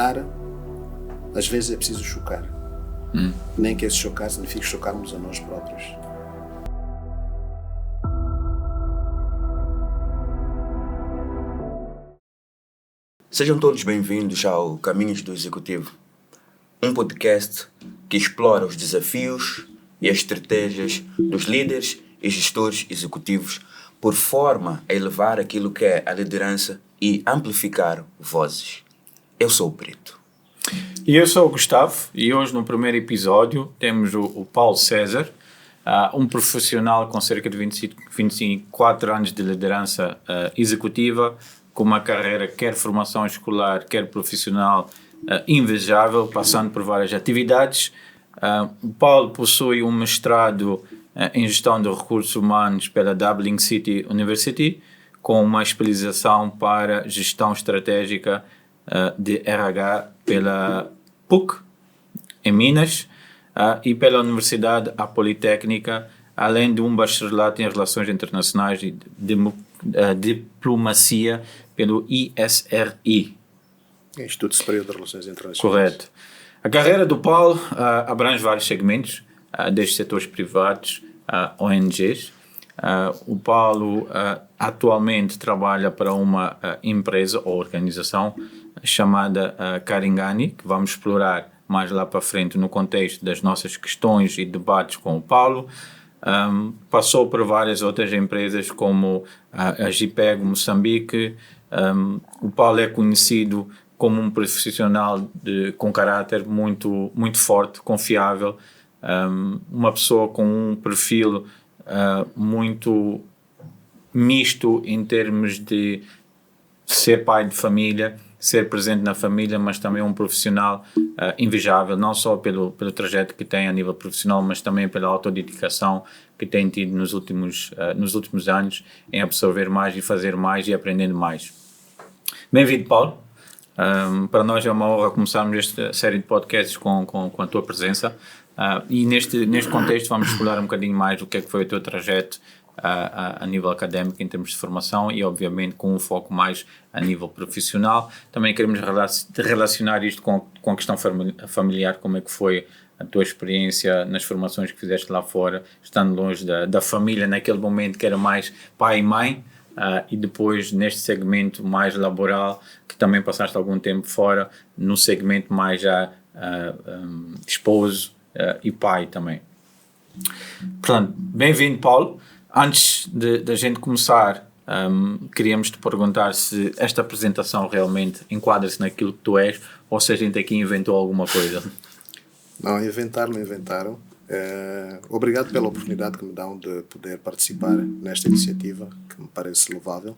mudar, às vezes é preciso chocar. Nem que esse chocar signifique chocarmos a nós próprios. Sejam todos bem-vindos ao Caminhos do Executivo, um podcast que explora os desafios e as estratégias dos líderes e gestores executivos por forma a elevar aquilo que é a liderança e amplificar vozes. Eu sou o Brito. E eu sou o Gustavo, e hoje no primeiro episódio temos o Paulo César, um profissional com cerca de 24 anos de liderança executiva, com uma carreira quer formação escolar, quer profissional invejável, passando por várias atividades. O Paulo possui um mestrado em gestão de recursos humanos pela Dublin City University, com uma especialização para gestão estratégica de RH pela PUC, em Minas, e pela Universidade Politécnica, além de um bacharelato em Relações Internacionais e Diplomacia pelo ISRI. Instituto Superior de Relações Internacionais. Correto. A carreira do Paulo abrange vários segmentos, desde setores privados a ONGs. O Paulo atualmente trabalha para uma empresa ou organização chamada Karingani, que vamos explorar mais lá para frente no contexto das nossas questões e debates com o Paulo. Passou por várias outras empresas como a Gipeg Moçambique. O Paulo é conhecido como um profissional com caráter muito, muito forte, confiável, uma pessoa com um perfil muito misto em termos de ser pai de família, ser presente na família, mas também um profissional invejável, não só pelo trajeto que tem a nível profissional, mas também pela autodedicação que tem tido nos últimos anos em absorver mais e fazer mais e aprendendo mais. Bem-vindo, Paulo. Para nós é uma honra começarmos esta série de podcasts com a tua presença, e neste contexto vamos explorar um bocadinho mais o que é que foi o teu trajeto a nível académico em termos de formação e obviamente com um foco mais a nível profissional. Também queremos relacionar isto com a questão familiar, como é que foi a tua experiência nas formações que fizeste lá fora, estando longe da família naquele momento que era mais pai e mãe, e depois neste segmento mais laboral, que também passaste algum tempo fora, no segmento mais já esposo e pai também. Portanto, bem-vindo, Paulo. Antes da gente começar, queríamos te perguntar se esta apresentação realmente enquadra-se naquilo que tu és, ou se a gente aqui inventou alguma coisa. Não inventaram. Obrigado pela oportunidade que me dão de poder participar nesta iniciativa, que me parece louvável,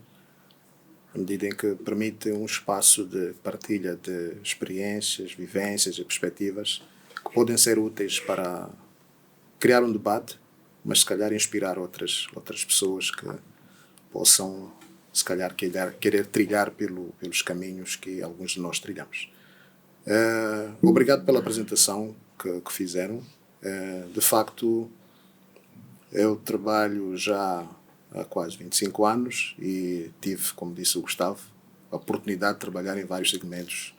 à medida em que permite um espaço de partilha de experiências, vivências e perspectivas que podem ser úteis para criar um debate, mas se calhar inspirar outras pessoas que possam, se calhar, querer trilhar pelos caminhos que alguns de nós trilhamos. Obrigado pela apresentação que fizeram. De facto, eu trabalho já há quase 25 anos e tive, como disse o Gustavo, a oportunidade de trabalhar em vários segmentos,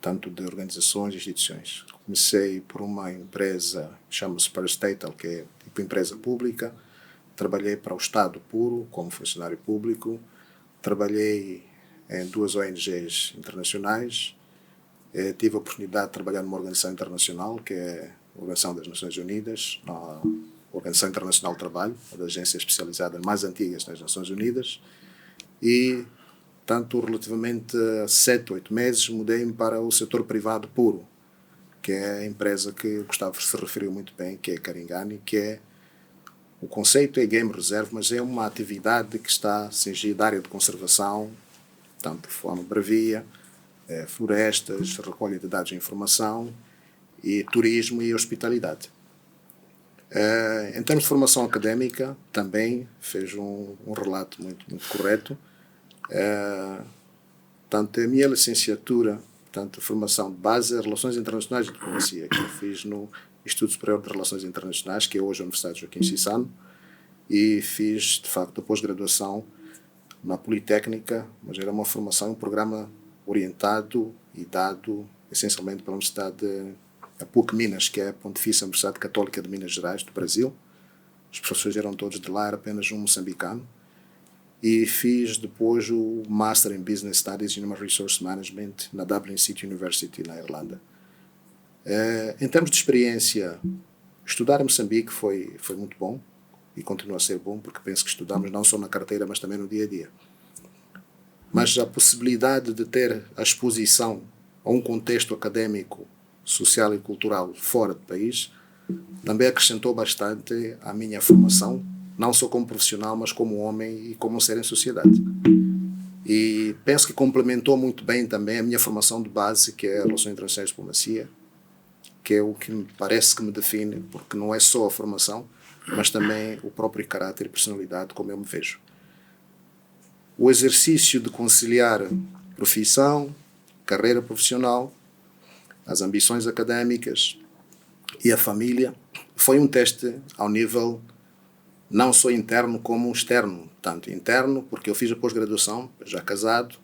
tanto de organizações e instituições. Comecei por uma empresa que chama-se Parastatal, que é tipo empresa pública. Trabalhei para o Estado puro, como funcionário público. Trabalhei em 2 ONGs internacionais. Tive a oportunidade de trabalhar numa organização internacional, que é a Organização das Nações Unidas, a Organização Internacional do Trabalho, uma das agências especializadas mais antigas das Nações Unidas. E tanto relativamente a 7, 8 meses, mudei-me para o setor privado puro, que é a empresa que o Gustavo se referiu muito bem, que é a Karingani, que é, o conceito é game reserve, mas é uma atividade que está cingida à área de conservação, tanto de forma bravia, florestas, recolha de dados de informação, e turismo e hospitalidade. Em termos de formação académica, também fez um relato muito, muito correto. Tanto a minha licenciatura, tanto a formação de base, Relações Internacionais e Diplomacia, que eu fiz no Instituto Superior de Relações Internacionais, que é hoje a Universidade Joaquim Chissano, e fiz, de facto, a pós-graduação na Politécnica, mas era uma formação, um programa orientado e dado essencialmente pela Universidade a PUC Minas, que é a Pontifícia Universidade Católica de Minas Gerais, do Brasil. Os professores eram todos de lá, era apenas um moçambicano. E fiz depois o Master in Business Studies and Human Resource Management na Dublin City University, na Irlanda. Em termos de experiência, estudar em Moçambique foi muito bom e continua a ser bom, porque penso que estudamos não só na carteira, mas também no dia a dia. Mas a possibilidade de ter a exposição a um contexto académico, social e cultural fora do país também acrescentou bastante à minha formação, não só como profissional, mas como homem e como um ser em sociedade. E penso que complementou muito bem também a minha formação de base, que é a Relações Internacionais e Diplomacia, que é o que me parece que me define, porque não é só a formação, mas também o próprio caráter e personalidade, como eu me vejo. O exercício de conciliar profissão, carreira profissional, as ambições académicas e a família foi um teste ao nível não só interno como externo. Tanto interno, porque eu fiz a pós-graduação, já casado,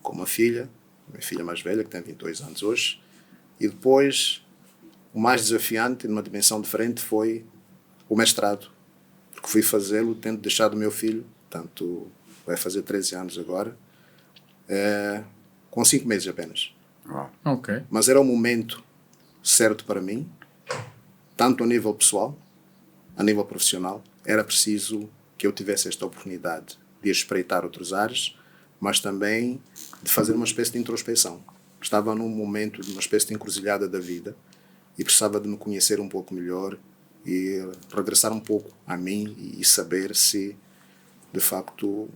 com uma filha, minha filha mais velha, que tem 22 anos hoje, e depois o mais desafiante, numa dimensão diferente, foi o mestrado, porque fui fazê-lo tendo deixado o meu filho, tanto vai fazer 13 anos agora, com 5 meses apenas. Ok. Mas era o momento certo para mim, tanto a nível pessoal, a nível profissional. Era preciso que eu tivesse esta oportunidade de espreitar outros ares, mas também de fazer uma espécie de introspecção. Estava num momento de uma espécie de encruzilhada da vida e precisava de me conhecer um pouco melhor e regressar um pouco a mim e saber se, de facto,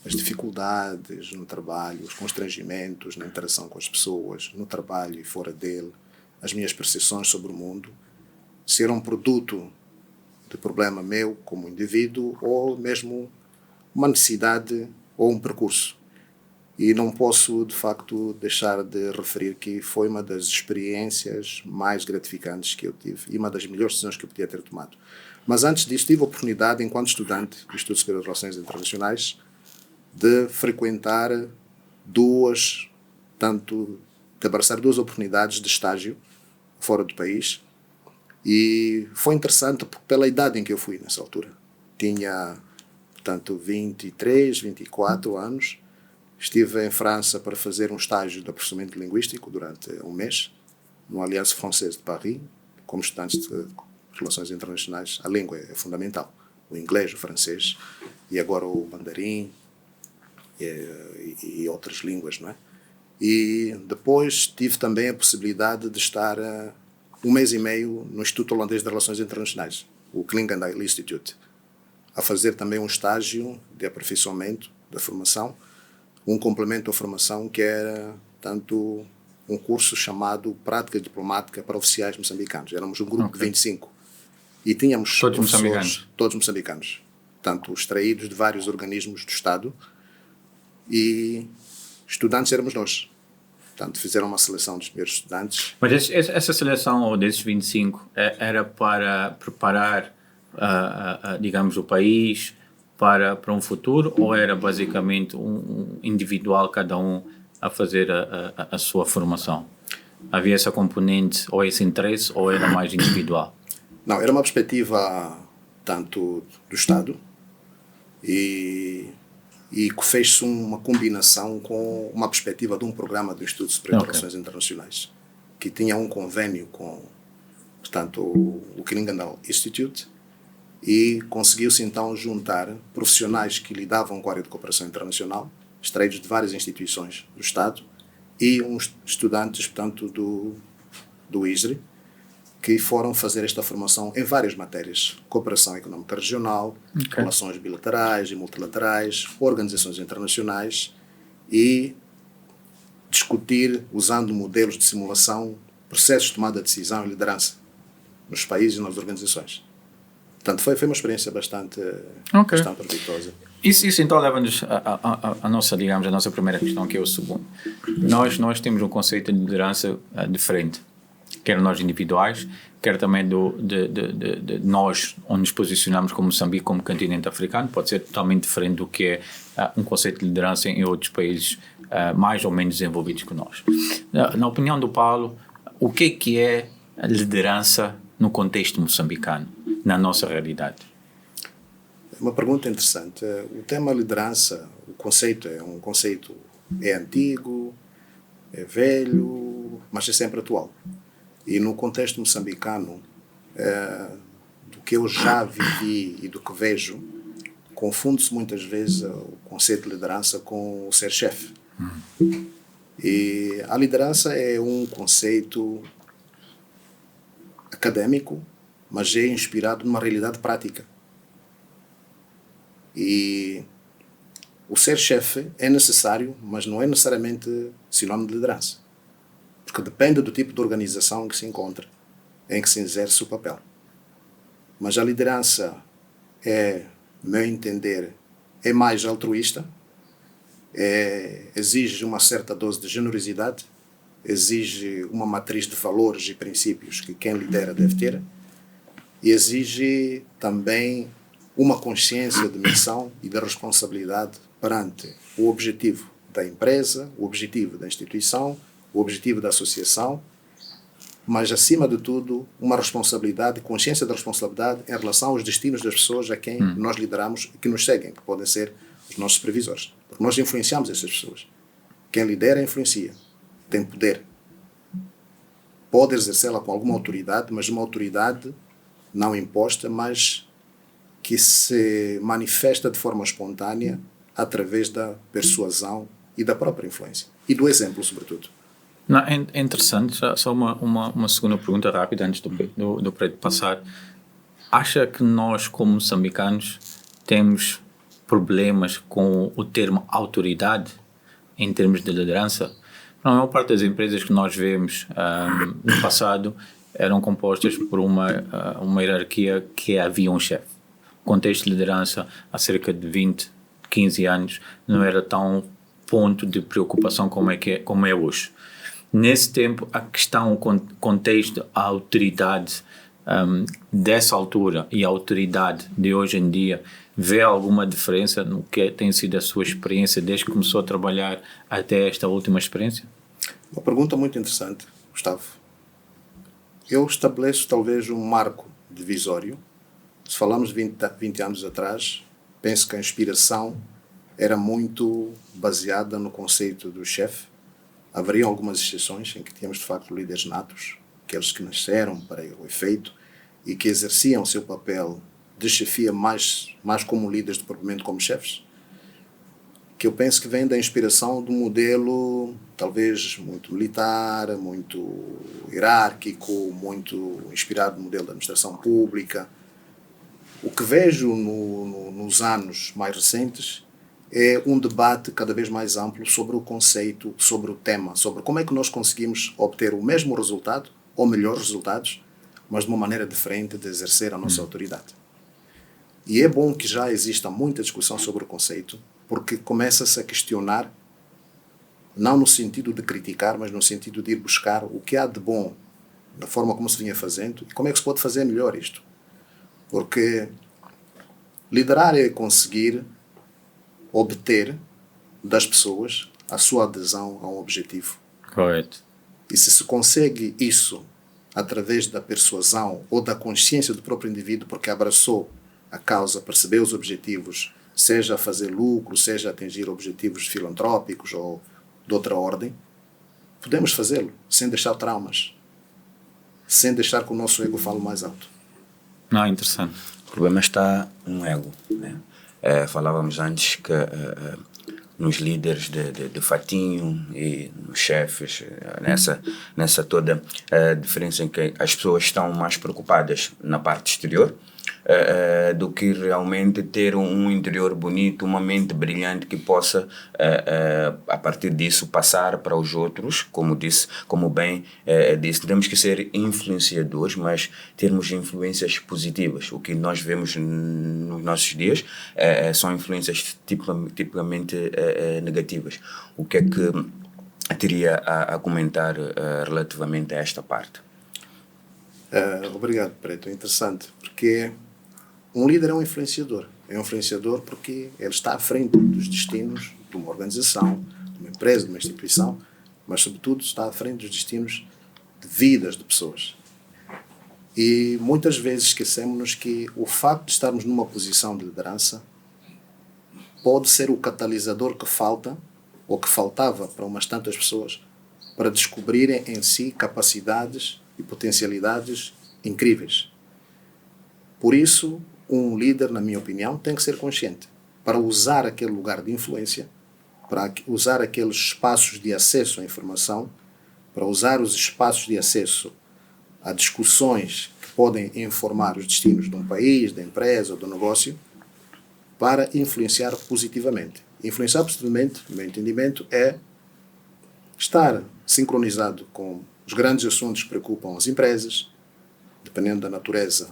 as dificuldades no trabalho, os constrangimentos na interação com as pessoas, no trabalho e fora dele, as minhas percepções sobre o mundo, se era um produto de problema meu como indivíduo ou mesmo uma necessidade ou um percurso. E não posso, de facto, deixar de referir que foi uma das experiências mais gratificantes que eu tive e uma das melhores decisões que eu podia ter tomado. Mas antes disso, tive a oportunidade, enquanto estudante do Instituto Superior de Relações Internacionais, de frequentar de abraçar duas oportunidades de estágio fora do país. E foi interessante pela idade em que eu fui nessa altura. Tinha, portanto, 23, 24 anos. Estive em França para fazer um estágio de aperfeiçoamento linguístico durante um mês, no Alliance Française de Paris, como estudante de Relações Internacionais. A língua é fundamental. O inglês, o francês e agora o mandarim e outras línguas, não é? E depois tive também a possibilidade de estar um mês e meio no Instituto Holandês de Relações Internacionais, o Klingendijk Institute, a fazer também um estágio de aperfeiçoamento da formação, um complemento à formação que era, tanto um curso chamado Prática Diplomática para Oficiais Moçambicanos. Éramos um grupo de 25 e tínhamos todos moçambicanos. Todos moçambicanos, tanto extraídos de vários organismos do Estado, e estudantes éramos nós. Portanto, fizeram uma seleção dos primeiros estudantes. Mas essa seleção, ou desses 25, era para preparar, digamos, o país para um futuro, ou era basicamente um individual, cada um a fazer a sua formação? Havia essa componente, ou esse interesse, ou era mais individual? Não, era uma perspectiva tanto do Estado e fez-se uma combinação com uma perspectiva de um programa do Instituto Superior de Relações Internacionais, que tinha um convênio com, portanto, o Klingendijk Institute, e conseguiu-se então juntar profissionais que lidavam com a área de cooperação internacional, extraídos de várias instituições do Estado, e uns estudantes, portanto, do ISRI, que foram fazer esta formação em várias matérias: cooperação económica regional, relações bilaterais e multilaterais, organizações internacionais, e discutir, usando modelos de simulação, processos de tomada de decisão e liderança nos países e nas organizações. Portanto, foi uma experiência bastante proveitosa. Isso então leva-nos a nossa, digamos, a nossa primeira questão, que é o segundo. Nós temos um conceito de liderança diferente, quer nós individuais, quer também de nós, onde nos posicionamos como Moçambique, como continente africano. Pode ser totalmente diferente do que é um conceito de liderança em outros países mais ou menos desenvolvidos que nós. Na opinião do Paulo, o que é a liderança no contexto moçambicano, na nossa realidade? Uma pergunta interessante. O tema liderança, o conceito é antigo, é velho, mas é sempre atual. E no contexto moçambicano, do que eu já vivi e do que vejo, confunde-se muitas vezes o conceito de liderança com o ser chefe. E a liderança é um conceito académico, mas é inspirado numa realidade prática. E o ser chefe é necessário, mas não é necessariamente sinónimo de liderança. Porque depende do tipo de organização em que se encontra, em que se exerce o papel. Mas a liderança meu entender, é mais altruísta, exige uma certa dose de generosidade, exige uma matriz de valores e princípios que quem lidera deve ter, e exige também uma consciência de missão e de responsabilidade perante o objetivo da empresa, o objetivo da instituição, o objetivo da associação, mas, acima de tudo, uma responsabilidade, consciência da responsabilidade em relação aos destinos das pessoas a quem nós lideramos e que nos seguem, que podem ser os nossos supervisores. Porque nós influenciamos essas pessoas. Quem lidera, influencia. Tem poder. Pode exercê-la com alguma autoridade, mas uma autoridade não imposta, mas que se manifesta de forma espontânea através da persuasão e da própria influência. E do exemplo, sobretudo. Não, é interessante, só uma segunda pergunta rápida antes do Preto passar. Acha que nós, como moçambicanos, temos problemas com o termo autoridade em termos de liderança? A maior parte das empresas que nós vemos no passado eram compostas por uma hierarquia que havia um chefe. O contexto de liderança, há cerca de 20, 15 anos, não era tão ponto de preocupação como é hoje. Nesse tempo, a questão, o contexto, a autoridade dessa altura e a autoridade de hoje em dia, vê alguma diferença no que tem sido a sua experiência desde que começou a trabalhar até esta última experiência? Uma pergunta muito interessante, Gustavo. Eu estabeleço talvez um marco divisório. Se falamos 20 anos atrás, penso que a inspiração era muito baseada no conceito do chefe. Haveriam algumas exceções em que tínhamos, de facto, líderes natos, aqueles que nasceram para o efeito e que exerciam o seu papel de chefia mais como líderes do que propriamente como chefes, que eu penso que vem da inspiração do modelo, talvez muito militar, muito hierárquico, muito inspirado no modelo da administração pública. O que vejo nos anos mais recentes é um debate cada vez mais amplo sobre o conceito, sobre o tema, sobre como é que nós conseguimos obter o mesmo resultado, ou melhores resultados, mas de uma maneira diferente de exercer a nossa autoridade. E é bom que já exista muita discussão sobre o conceito, porque começa-se a questionar, não no sentido de criticar, mas no sentido de ir buscar o que há de bom da forma como se vinha fazendo e como é que se pode fazer melhor isto. Porque liderar é conseguir obter das pessoas a sua adesão a um objetivo. Correto. E se consegue isso através da persuasão ou da consciência do próprio indivíduo, porque abraçou a causa, percebeu os objetivos, seja a fazer lucro, seja a atingir objetivos filantrópicos ou de outra ordem, podemos fazê-lo sem deixar traumas, sem deixar que o nosso ego fale mais alto. Não, interessante. O problema está no ego, né? Falávamos antes que nos líderes de fatinho e nos chefes, nessa toda diferença em que as pessoas estão mais preocupadas na parte exterior do que realmente ter um interior bonito, uma mente brilhante que possa, a partir disso, passar para os outros. Como bem disse, temos que ser influenciadores, mas termos influências positivas. O que nós vemos nos nossos dias são influências tipicamente negativas. O que é que teria a comentar relativamente a esta parte? Obrigado, Preto. É interessante, porque um líder é um influenciador. É um influenciador porque ele está à frente dos destinos de uma organização, de uma empresa, de uma instituição, mas sobretudo está à frente dos destinos de vidas de pessoas. E muitas vezes esquecemos que o facto de estarmos numa posição de liderança pode ser o catalisador que falta, ou que faltava para umas tantas pessoas, para descobrirem em si capacidades e potencialidades incríveis. Por isso, um líder, na minha opinião, tem que ser consciente para usar aquele lugar de influência, para usar aqueles espaços de acesso à informação, para usar os espaços de acesso a discussões que podem informar os destinos de um país, da empresa ou do negócio, para influenciar positivamente. Influenciar positivamente, no meu entendimento, é estar sincronizado com os grandes assuntos que preocupam as empresas, dependendo da natureza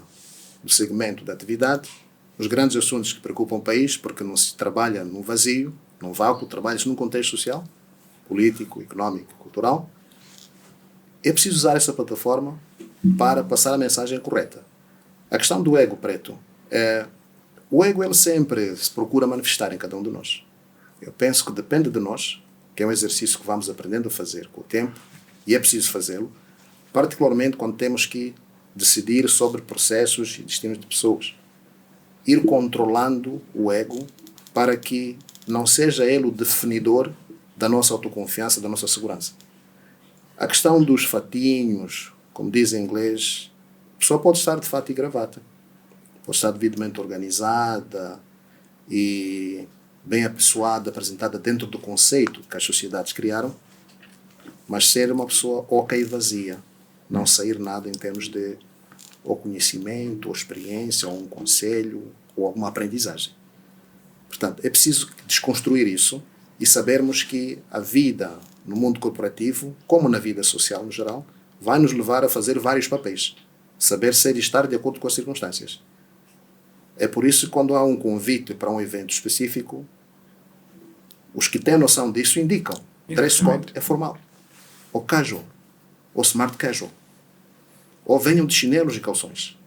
do segmento da atividade, os grandes assuntos que preocupam o país, porque não se trabalha num vazio, num vácuo, trabalha-se num contexto social, político, económico, cultural. É preciso usar essa plataforma para passar a mensagem correta. A questão do ego, Preto, o ego ele sempre se procura manifestar em cada um de nós. Eu penso que depende de nós, que é um exercício que vamos aprendendo a fazer com o tempo, e é preciso fazê-lo, particularmente quando temos que decidir sobre processos e destinos de pessoas. Ir controlando o ego para que não seja ele o definidor da nossa autoconfiança, da nossa segurança. A questão dos fatinhos, como diz em inglês, a pessoa pode estar de fato e gravata, pode estar devidamente organizada e bem apessoada, apresentada dentro do conceito que as sociedades criaram, mas ser uma pessoa oca e vazia, não sair nada em termos de ou conhecimento, ou experiência, ou um conselho, ou alguma aprendizagem. Portanto, é preciso desconstruir isso e sabermos que a vida no mundo corporativo, como na vida social no geral, vai nos levar a fazer vários papéis. Saber ser e estar de acordo com as circunstâncias. É por isso que quando há um convite para um evento específico, os que têm noção disso indicam. Dress code é formal. Ou casual. Ou smart casual. Ou venham de chinelos e calções.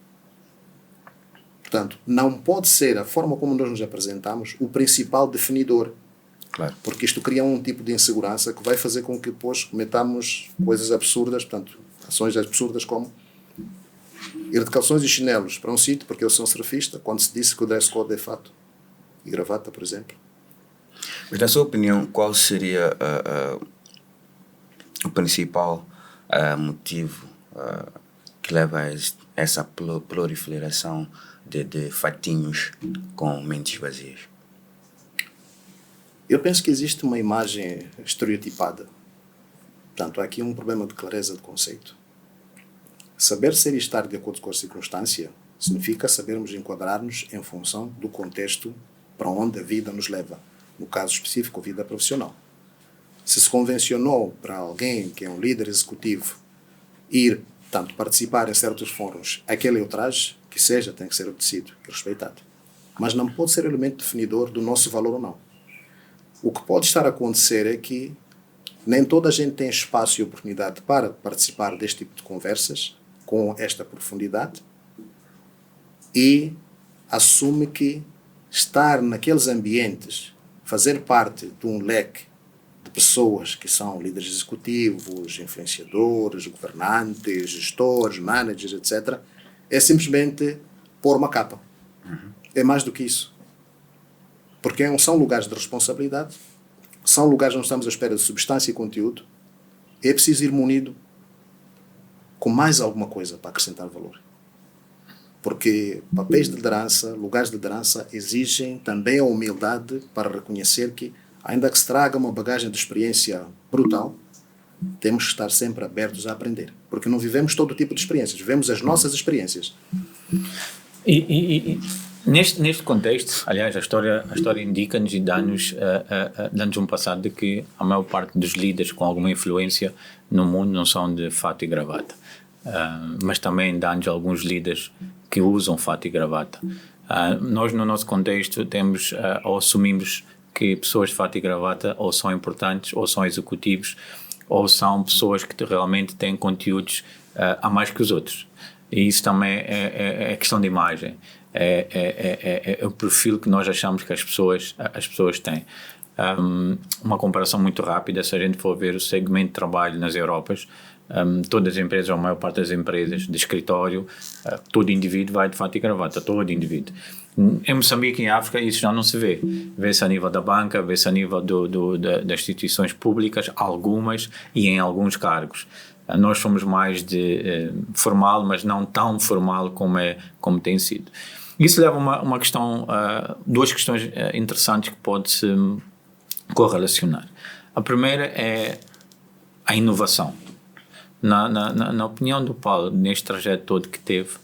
Portanto, não pode ser a forma como nós nos apresentamos o principal definidor. Claro. Porque isto cria um tipo de insegurança que vai fazer com que depois cometamos coisas absurdas, portanto, ações absurdas como ir de calções e chinelos para um sítio porque eu sou um surfista, quando se disse que o dress code é fato e gravata, por exemplo. Mas na sua opinião, qual seria o principal motivo que leva a essa proliferação de fatinhos com mentes vazias? Eu penso que existe uma imagem estereotipada. Portanto, há aqui um problema de clareza de conceito. Saber ser e estar de acordo com a circunstância significa sabermos enquadrar-nos em função do contexto para onde a vida nos leva. No caso específico, a vida profissional. Se convencionou para alguém que é um líder executivo ir, tanto participar em certos fóruns, aquele é o traje, que seja, tem que ser obedecido e respeitado. Mas não pode ser elemento definidor do nosso valor ou não. O que pode estar a acontecer é que nem toda a gente tem espaço e oportunidade para participar deste tipo de conversas com esta profundidade e assume que estar naqueles ambientes, fazer parte de um leque de pessoas que são líderes executivos, influenciadores, governantes, gestores, managers, etc., é simplesmente pôr uma capa. É mais do que isso. Porque são lugares de responsabilidade, são lugares onde estamos à espera de substância e conteúdo, é preciso ir munido com mais alguma coisa para acrescentar valor. Porque papéis de liderança, lugares de liderança exigem também a humildade para reconhecer que, ainda que se traga uma bagagem de experiência brutal, temos que estar sempre abertos a aprender. Porque não vivemos todo tipo de experiências, vivemos as nossas experiências. Neste contexto, aliás, a história indica-nos e dá-nos um passado de que a maior parte dos líderes com alguma influência no mundo não são de fato e gravata. Mas também dá-nos alguns líderes que usam fato e gravata. Nós, no nosso contexto, temos ou assumimos que pessoas de fato e gravata ou são importantes, ou são executivos, ou são pessoas que realmente têm conteúdos a mais que os outros. E isso também é questão de imagem. É o perfil que nós achamos que as pessoas têm. Uma comparação muito rápida, se a gente for ver o segmento de trabalho nas Europas, todas as empresas, ou a maior parte das empresas de escritório, todo indivíduo vai de fato e gravata, todo indivíduo. Em Moçambique e em África isso já não se vê. Vê-se a nível da banca, vê-se a nível das instituições públicas, algumas e em alguns cargos. Nós somos mais de formal, mas não tão formal como tem sido. Isso leva a uma questão, duas questões interessantes que pode-se correlacionar. A primeira é a inovação. Na opinião do Paulo, neste trajeto todo que teve,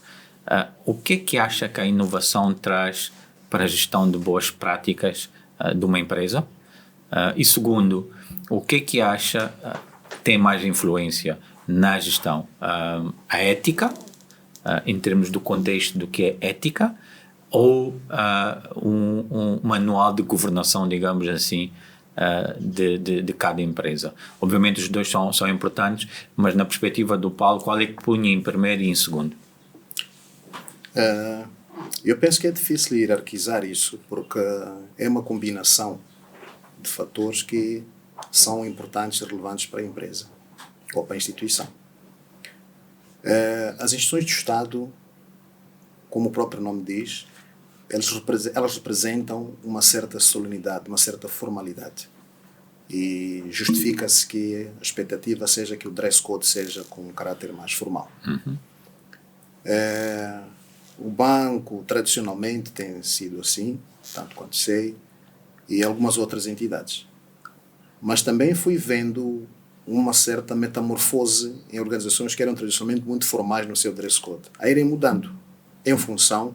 o que acha que a inovação traz para a gestão de boas práticas de uma empresa? E segundo, o que acha tem mais influência na gestão? A ética, em termos do contexto do que é ética, ou um manual de governação, digamos assim, de cada empresa? Obviamente os dois são importantes, mas na perspectiva do Paulo, qual é que punha em primeiro e em segundo? Eu penso que é difícil hierarquizar isso, porque é uma combinação de fatores que são importantes e relevantes para a empresa ou para a instituição. As instituições do Estado, como o próprio nome diz, elas representam uma certa solenidade, uma certa formalidade. E justifica-se que a expectativa seja que o dress code seja com um caráter mais formal. O banco, tradicionalmente, tem sido assim, tanto quanto sei, e algumas outras entidades. Mas também fui vendo uma certa metamorfose em organizações que eram tradicionalmente muito formais no seu dress code, a irem mudando em função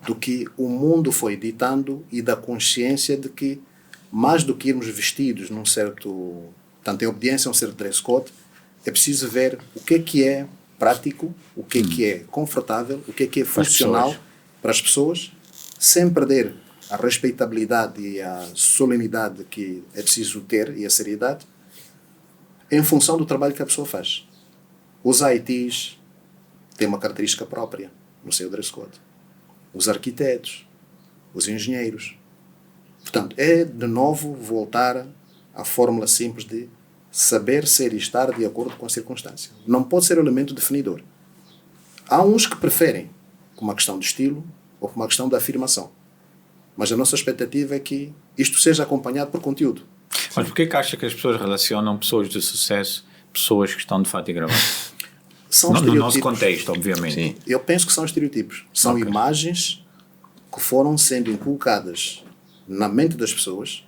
do que o mundo foi ditando e da consciência de que, mais do que irmos vestidos num certo, tanto em obediência a um certo dress code, é preciso ver o que é prático, o que é confortável, o que é funcional para as pessoas, sem perder a respeitabilidade e a solenidade que é preciso ter e a seriedade, em função do trabalho que a pessoa faz. Os ITs têm uma característica própria no seu dress code. Os arquitetos, os engenheiros. Portanto, é de novo voltar à fórmula simples de saber ser e estar de acordo com a circunstância. Não pode ser um elemento definidor. Há uns que preferem com uma questão de estilo ou com uma questão de afirmação. Mas a nossa expectativa é que isto seja acompanhado por conteúdo. Mas porquê que acha que as pessoas relacionam pessoas de sucesso, pessoas que estão de fato e gravata? No nosso contexto, obviamente. Sim. Eu penso que são estereotipos. São imagens que foram sendo inculcadas na mente das pessoas,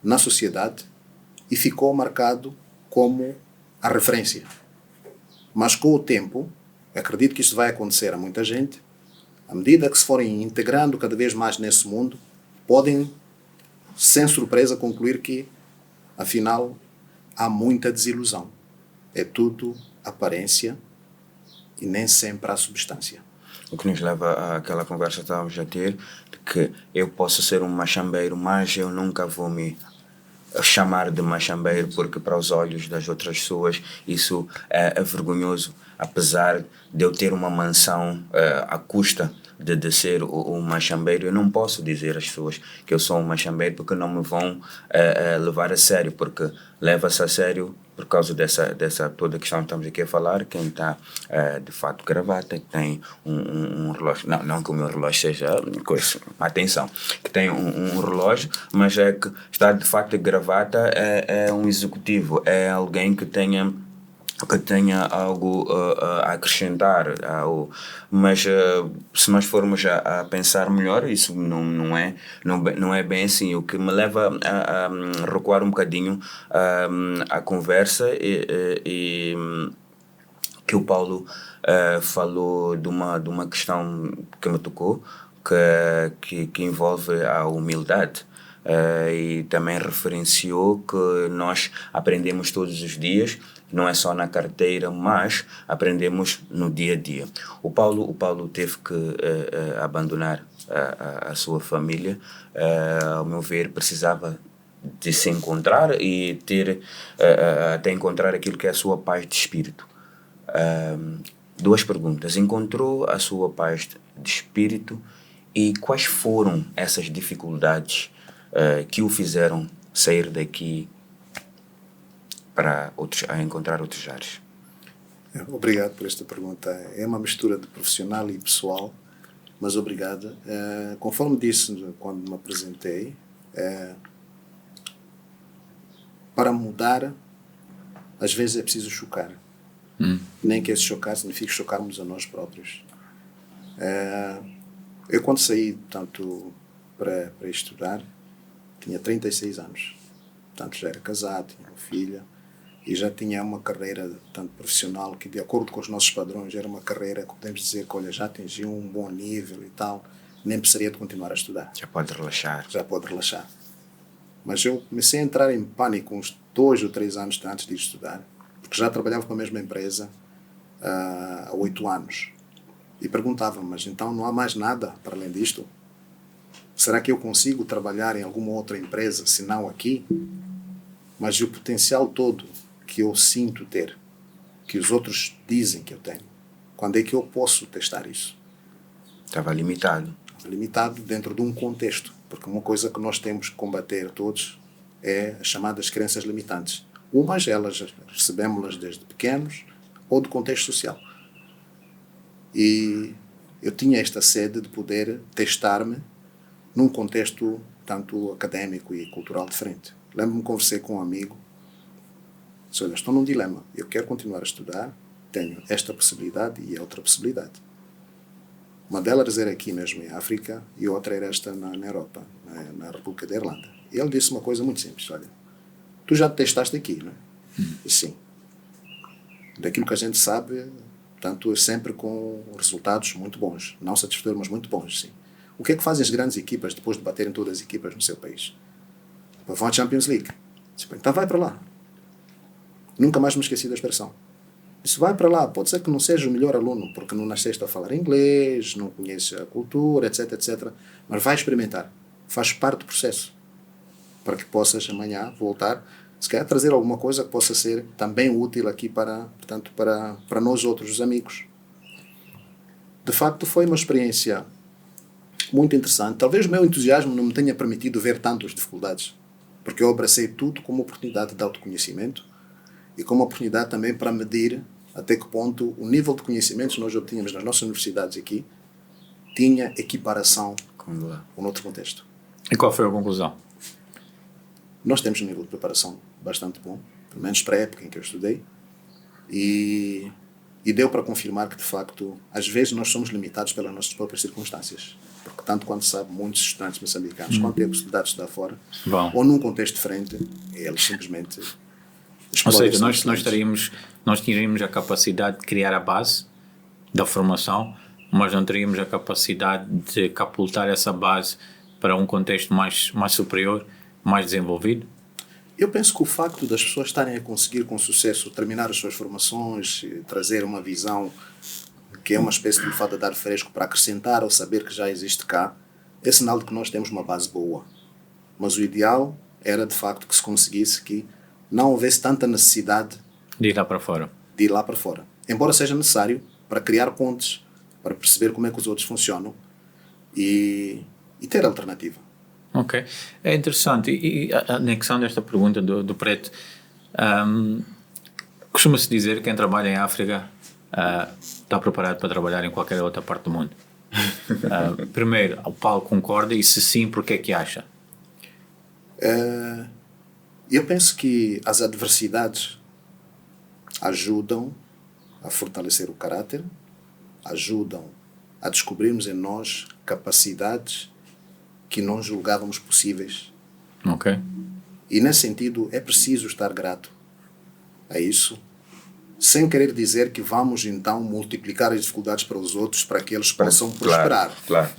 na sociedade, e ficou marcado como a referência. Mas com o tempo, acredito que isto vai acontecer a muita gente, à medida que se forem integrando cada vez mais nesse mundo, podem, sem surpresa, concluir que, afinal, há muita desilusão. É tudo aparência e nem sempre há substância. O que nos leva àquela conversa que estávamos a ter, de que eu posso ser um machambeiro, mas eu nunca vou me chamar de machambeiro, porque para os olhos das outras pessoas isso é vergonhoso, apesar de eu ter uma mansão à custa de ser um machambeiro. Eu não posso dizer às pessoas que eu sou um machambeiro, porque não me vão levar a sério, porque leva-se a sério por causa dessa toda questão que estamos aqui a falar. Quem está de fato gravata, que tem um relógio, não que o meu relógio seja coisa, atenção, que tem um relógio, mas é que está de fato de gravata, é um executivo, é alguém que tenha algo a acrescentar, mas se nós formos a pensar melhor, isso não é bem assim. O que me leva a recuar um bocadinho a conversa e que o Paulo falou de uma questão que me tocou, que envolve a humildade. E também referenciou que nós aprendemos todos os dias, não é só na carteira, mas aprendemos no dia a dia. O Paulo teve que abandonar a sua família. Ao meu ver, precisava de se encontrar e até encontrar aquilo que é a sua paz de espírito. Duas perguntas. Encontrou a sua paz de espírito e quais foram essas dificuldades que o fizeram sair daqui para a encontrar outros ares? Obrigado por esta pergunta. É uma mistura de profissional e pessoal, mas obrigado. Conforme disse quando me apresentei, para mudar, às vezes é preciso chocar. Nem que esse chocar signifique chocarmos a nós próprios. Eu quando saí, portanto, para estudar, tinha 36 anos. Portanto, já era casado, tinha uma filha e já tinha uma carreira, tanto profissional, que de acordo com os nossos padrões era uma carreira que podemos dizer que, olha, já atingiu um bom nível e tal, nem precisaria de continuar a estudar. Já pode relaxar. Já pode relaxar. Mas eu comecei a entrar em pânico uns 2 ou 3 anos antes de ir estudar, porque já trabalhava para a mesma empresa há 8 anos. E perguntava-me, mas então não há mais nada para além disto? Será que eu consigo trabalhar em alguma outra empresa, se não aqui? Mas o potencial todo que eu sinto ter, que os outros dizem que eu tenho, quando é que eu posso testar isso? Estava limitado. Limitado dentro de um contexto, porque uma coisa que nós temos que combater todos é as chamadas crenças limitantes. Umas, elas recebemos-las desde pequenos ou do contexto social. E eu tinha esta sede de poder testar-me num contexto tanto académico e cultural diferente. Lembro-me que conversei com um amigo, disse, olha, estou num dilema, eu quero continuar a estudar, tenho esta possibilidade e outra possibilidade. Uma delas era aqui mesmo em África e outra era esta na Europa, na República da Irlanda. E ele disse uma coisa muito simples, olha, tu já testaste aqui, não é? Sim. Daquilo que a gente sabe, portanto, é sempre com resultados muito bons, não satisfatórios, mas muito bons, sim. O que é que fazem as grandes equipas depois de baterem todas as equipas no seu país? Vão à Champions League. Disse, então vai para lá. Nunca mais me esqueci da expressão. Disse, vai para lá. Pode ser que não seja o melhor aluno, porque não nasceste a falar inglês, não conheces a cultura, etc, etc. Mas vai experimentar. Faz parte do processo. Para que possas amanhã voltar, se calhar trazer alguma coisa que possa ser também útil aqui portanto, para nós outros, os amigos. De facto, foi uma experiência muito interessante. Talvez o meu entusiasmo não me tenha permitido ver tantas dificuldades, porque eu abracei tudo como oportunidade de autoconhecimento e como oportunidade também para medir até que ponto o nível de conhecimentos que nós obtínhamos nas nossas universidades aqui tinha equiparação com outro contexto. E qual foi a conclusão? Nós temos um nível de preparação bastante bom, pelo menos para a época em que eu estudei, e deu para confirmar que, de facto, às vezes nós somos limitados pelas nossas próprias circunstâncias. Porque, tanto quanto sabe, muitos estudantes moçambicanos, quando têm a possibilidade de estudar fora, ou num contexto diferente, eles simplesmente explodem. Ou seja, nós teríamos a capacidade de criar a base da formação, mas não teríamos a capacidade de catapultar essa base para um contexto mais superior, mais desenvolvido? Eu penso que o facto das pessoas estarem a conseguir com sucesso terminar as suas formações, trazer uma visão que é uma espécie de fada de ar fresco para acrescentar ao saber que já existe cá, é sinal de que nós temos uma base boa. Mas o ideal era, de facto, que se conseguisse que não houvesse tanta necessidade de ir lá para fora. Embora seja necessário para criar pontes, para perceber como é que os outros funcionam e ter alternativa. Ok. É interessante. E anexando esta pergunta do Preto, costuma-se dizer que quem trabalha em África está preparado para trabalhar em qualquer outra parte do mundo. Primeiro, o Paulo concorda e se sim, por que é que acha? Eu penso que as adversidades ajudam a fortalecer o caráter, ajudam a descobrirmos em nós capacidades que não julgávamos possíveis. Ok. E nesse sentido é preciso estar grato a isso, sem querer dizer que vamos então multiplicar as dificuldades para os outros para que eles possam prosperar. Claro.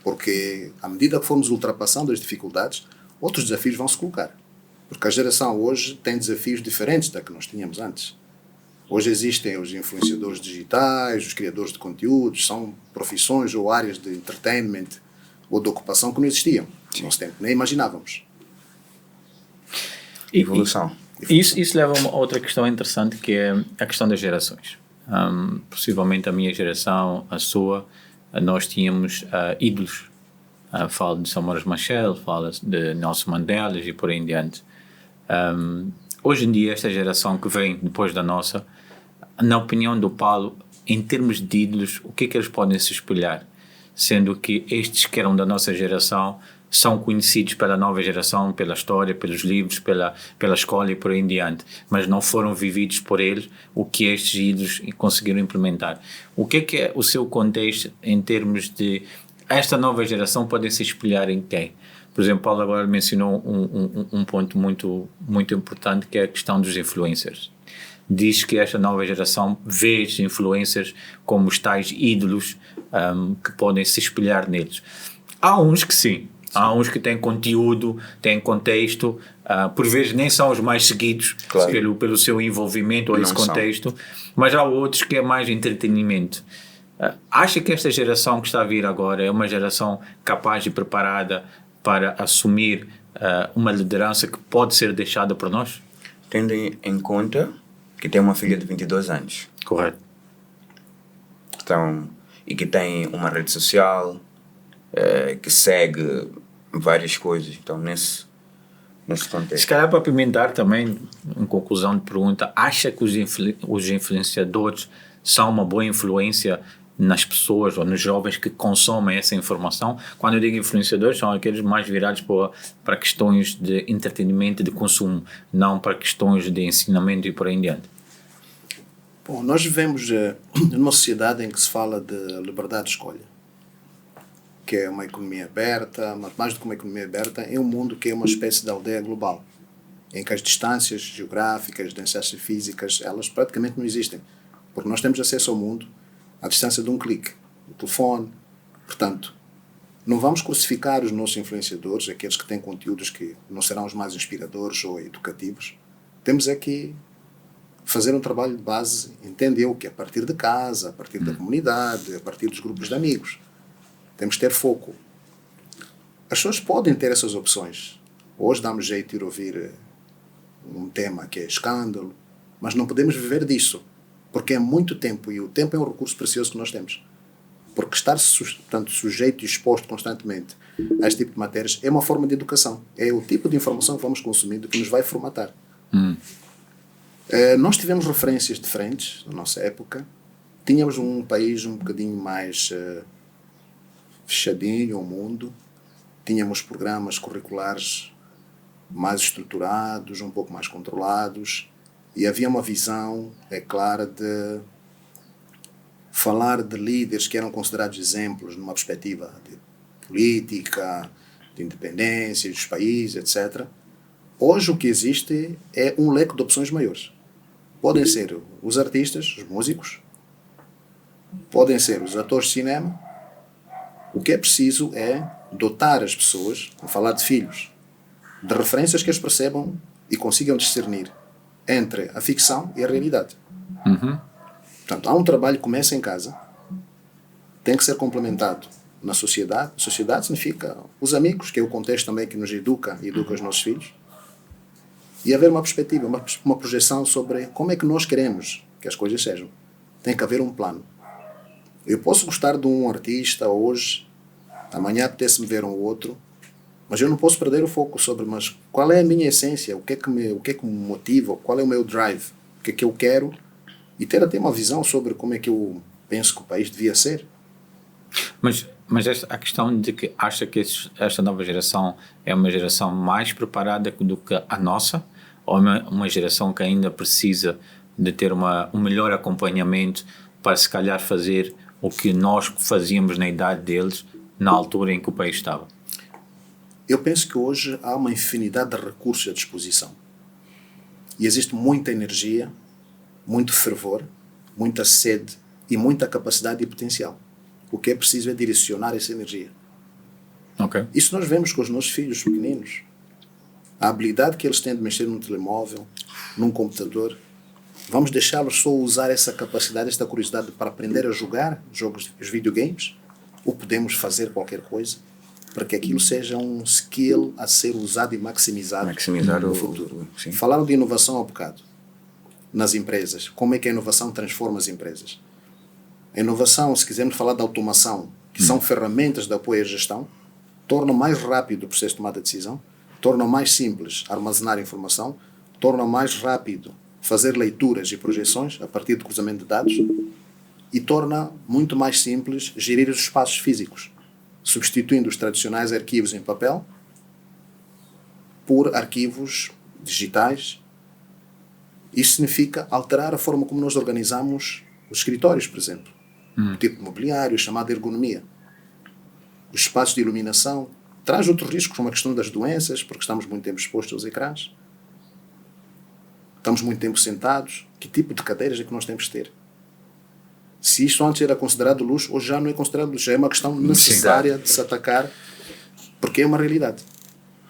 Porque à medida que formos ultrapassando as dificuldades, outros desafios vão se colocar. Porque a geração hoje tem desafios diferentes da que nós tínhamos antes. Hoje existem os influenciadores digitais, os criadores de conteúdos, são profissões ou áreas de entertainment ou de ocupação que não existiam no nosso tempo, nem imaginávamos. Evolução. Isso leva a uma outra questão interessante, que é a questão das gerações. Possivelmente a minha geração, a sua, nós tínhamos ídolos Falo de Samuel Machel, falo de Nelson Mandela e por aí em diante. Hoje em dia, esta geração que vem depois da nossa, na opinião do Paulo, em termos de ídolos, o que é que eles podem se espelhar? Sendo que estes que eram da nossa geração são conhecidos pela nova geração, pela história, pelos livros, pela escola e por aí em diante, mas não foram vividos por eles o que estes ídolos conseguiram implementar. O que é o seu contexto em termos de esta nova geração podem se espelhar em quem? Por exemplo, Paulo agora mencionou um ponto muito, muito importante, que é a questão dos influencers. Diz que esta nova geração vê os influencers como os tais ídolos que podem se espelhar neles. Há uns que sim. Há uns que têm conteúdo, têm contexto, por vezes nem são os mais seguidos, claro, pelo seu envolvimento ou esse contexto, mas há outros que é mais entretenimento. Acha que esta geração que está a vir agora é uma geração capaz e preparada para assumir uma liderança que pode ser deixada por nós? Tendo em conta que tem uma filha de 22 anos. Correto. Então, e que tem uma rede social, que segue várias coisas. Então, nesse contexto. Se calhar para apimentar também, em conclusão de pergunta, acha que os influenciadores são uma boa influência nas pessoas ou nos jovens que consomem essa informação? Quando eu digo influenciadores, são aqueles mais virados para questões de entretenimento e de consumo, não para questões de ensinamento e por aí em diante. Bom, nós vivemos numa sociedade em que se fala de liberdade de escolha, que é uma economia aberta, mas mais do que uma economia aberta, é um mundo que é uma espécie de aldeia global, em que as distâncias geográficas, distâncias físicas, elas praticamente não existem, porque nós temos acesso ao mundo à distância de um clique, do telefone. Portanto, não vamos crucificar os nossos influenciadores, aqueles que têm conteúdos que não serão os mais inspiradores ou educativos. Temos é que fazer um trabalho de base, entender que a partir de casa, a partir da comunidade, a partir dos grupos de amigos. Temos que ter foco. As pessoas podem ter essas opções. Hoje damos jeito de ir ouvir um tema que é escândalo, mas não podemos viver disso, porque é muito tempo, e o tempo é um recurso precioso que nós temos. Porque estar portanto, sujeito e exposto constantemente a este tipo de matérias é uma forma de educação. É o tipo de informação que vamos consumindo que nos vai formatar. Nós tivemos referências diferentes na nossa época. Tínhamos um país um bocadinho mais fechadinho ao mundo. Tínhamos programas curriculares mais estruturados, um pouco mais controlados. E havia uma visão clara de falar de líderes que eram considerados exemplos numa perspectiva de política, de independência dos países, etc. Hoje o que existe é um leque de opções maiores. Podem ser os artistas, os músicos, podem ser os atores de cinema. O que é preciso é dotar as pessoas, a falar de filhos, de referências que eles percebam e consigam discernir entre a ficção e a realidade. Portanto, há um trabalho que começa em casa, tem que ser complementado na sociedade. A sociedade significa os amigos, que é o contexto também que nos educa e educa os nossos filhos. E haver uma perspectiva, uma projeção sobre como é que nós queremos que as coisas sejam. Tem que haver um plano. Eu posso gostar de um artista hoje, amanhã apetece-me ver um outro, mas eu não posso perder o foco sobre mas qual é a minha essência, o que é que me motiva, qual é o meu drive, o que é que eu quero, e ter até uma visão sobre como é que eu penso que o país devia ser. Mas a questão de que acha que esta nova geração é uma geração mais preparada do que a nossa, ou uma geração que ainda precisa de ter um melhor acompanhamento para se calhar fazer o que nós fazíamos na idade deles, na altura em que o país estava? Eu penso que hoje há uma infinidade de recursos à disposição. E existe muita energia, muito fervor, muita sede e muita capacidade e potencial. O que é preciso é direcionar essa energia. Okay. Isso nós vemos com os nossos filhos pequeninos. A habilidade que eles têm de mexer num telemóvel, num computador. Vamos deixá-los só usar essa capacidade, esta curiosidade para aprender a jogar jogos, os videogames? Ou podemos fazer qualquer coisa para que aquilo seja um skill a ser usado e maximizado no futuro? Sim. Falaram de inovação há bocado nas empresas. Como é que a inovação transforma as empresas? A inovação, se quisermos falar de automação, que são ferramentas de apoio à gestão, tornam mais rápido o processo de tomada de decisão, tornam mais simples armazenar informação, tornam mais rápido fazer leituras e projeções a partir do cruzamento de dados e torna muito mais simples gerir os espaços físicos, substituindo os tradicionais arquivos em papel por arquivos digitais. Isso significa alterar a forma como nós organizamos os escritórios, por exemplo. O tipo de mobiliário, chamada ergonomia. Os espaços de iluminação. Traz outros riscos, como a questão das doenças, porque estamos muito tempo expostos aos ecrãs. Estamos muito tempo sentados. Que tipo de cadeiras é que nós temos de ter? Se isto antes era considerado luxo, hoje já não é considerado luxo. É uma questão necessária de se atacar, porque é uma realidade.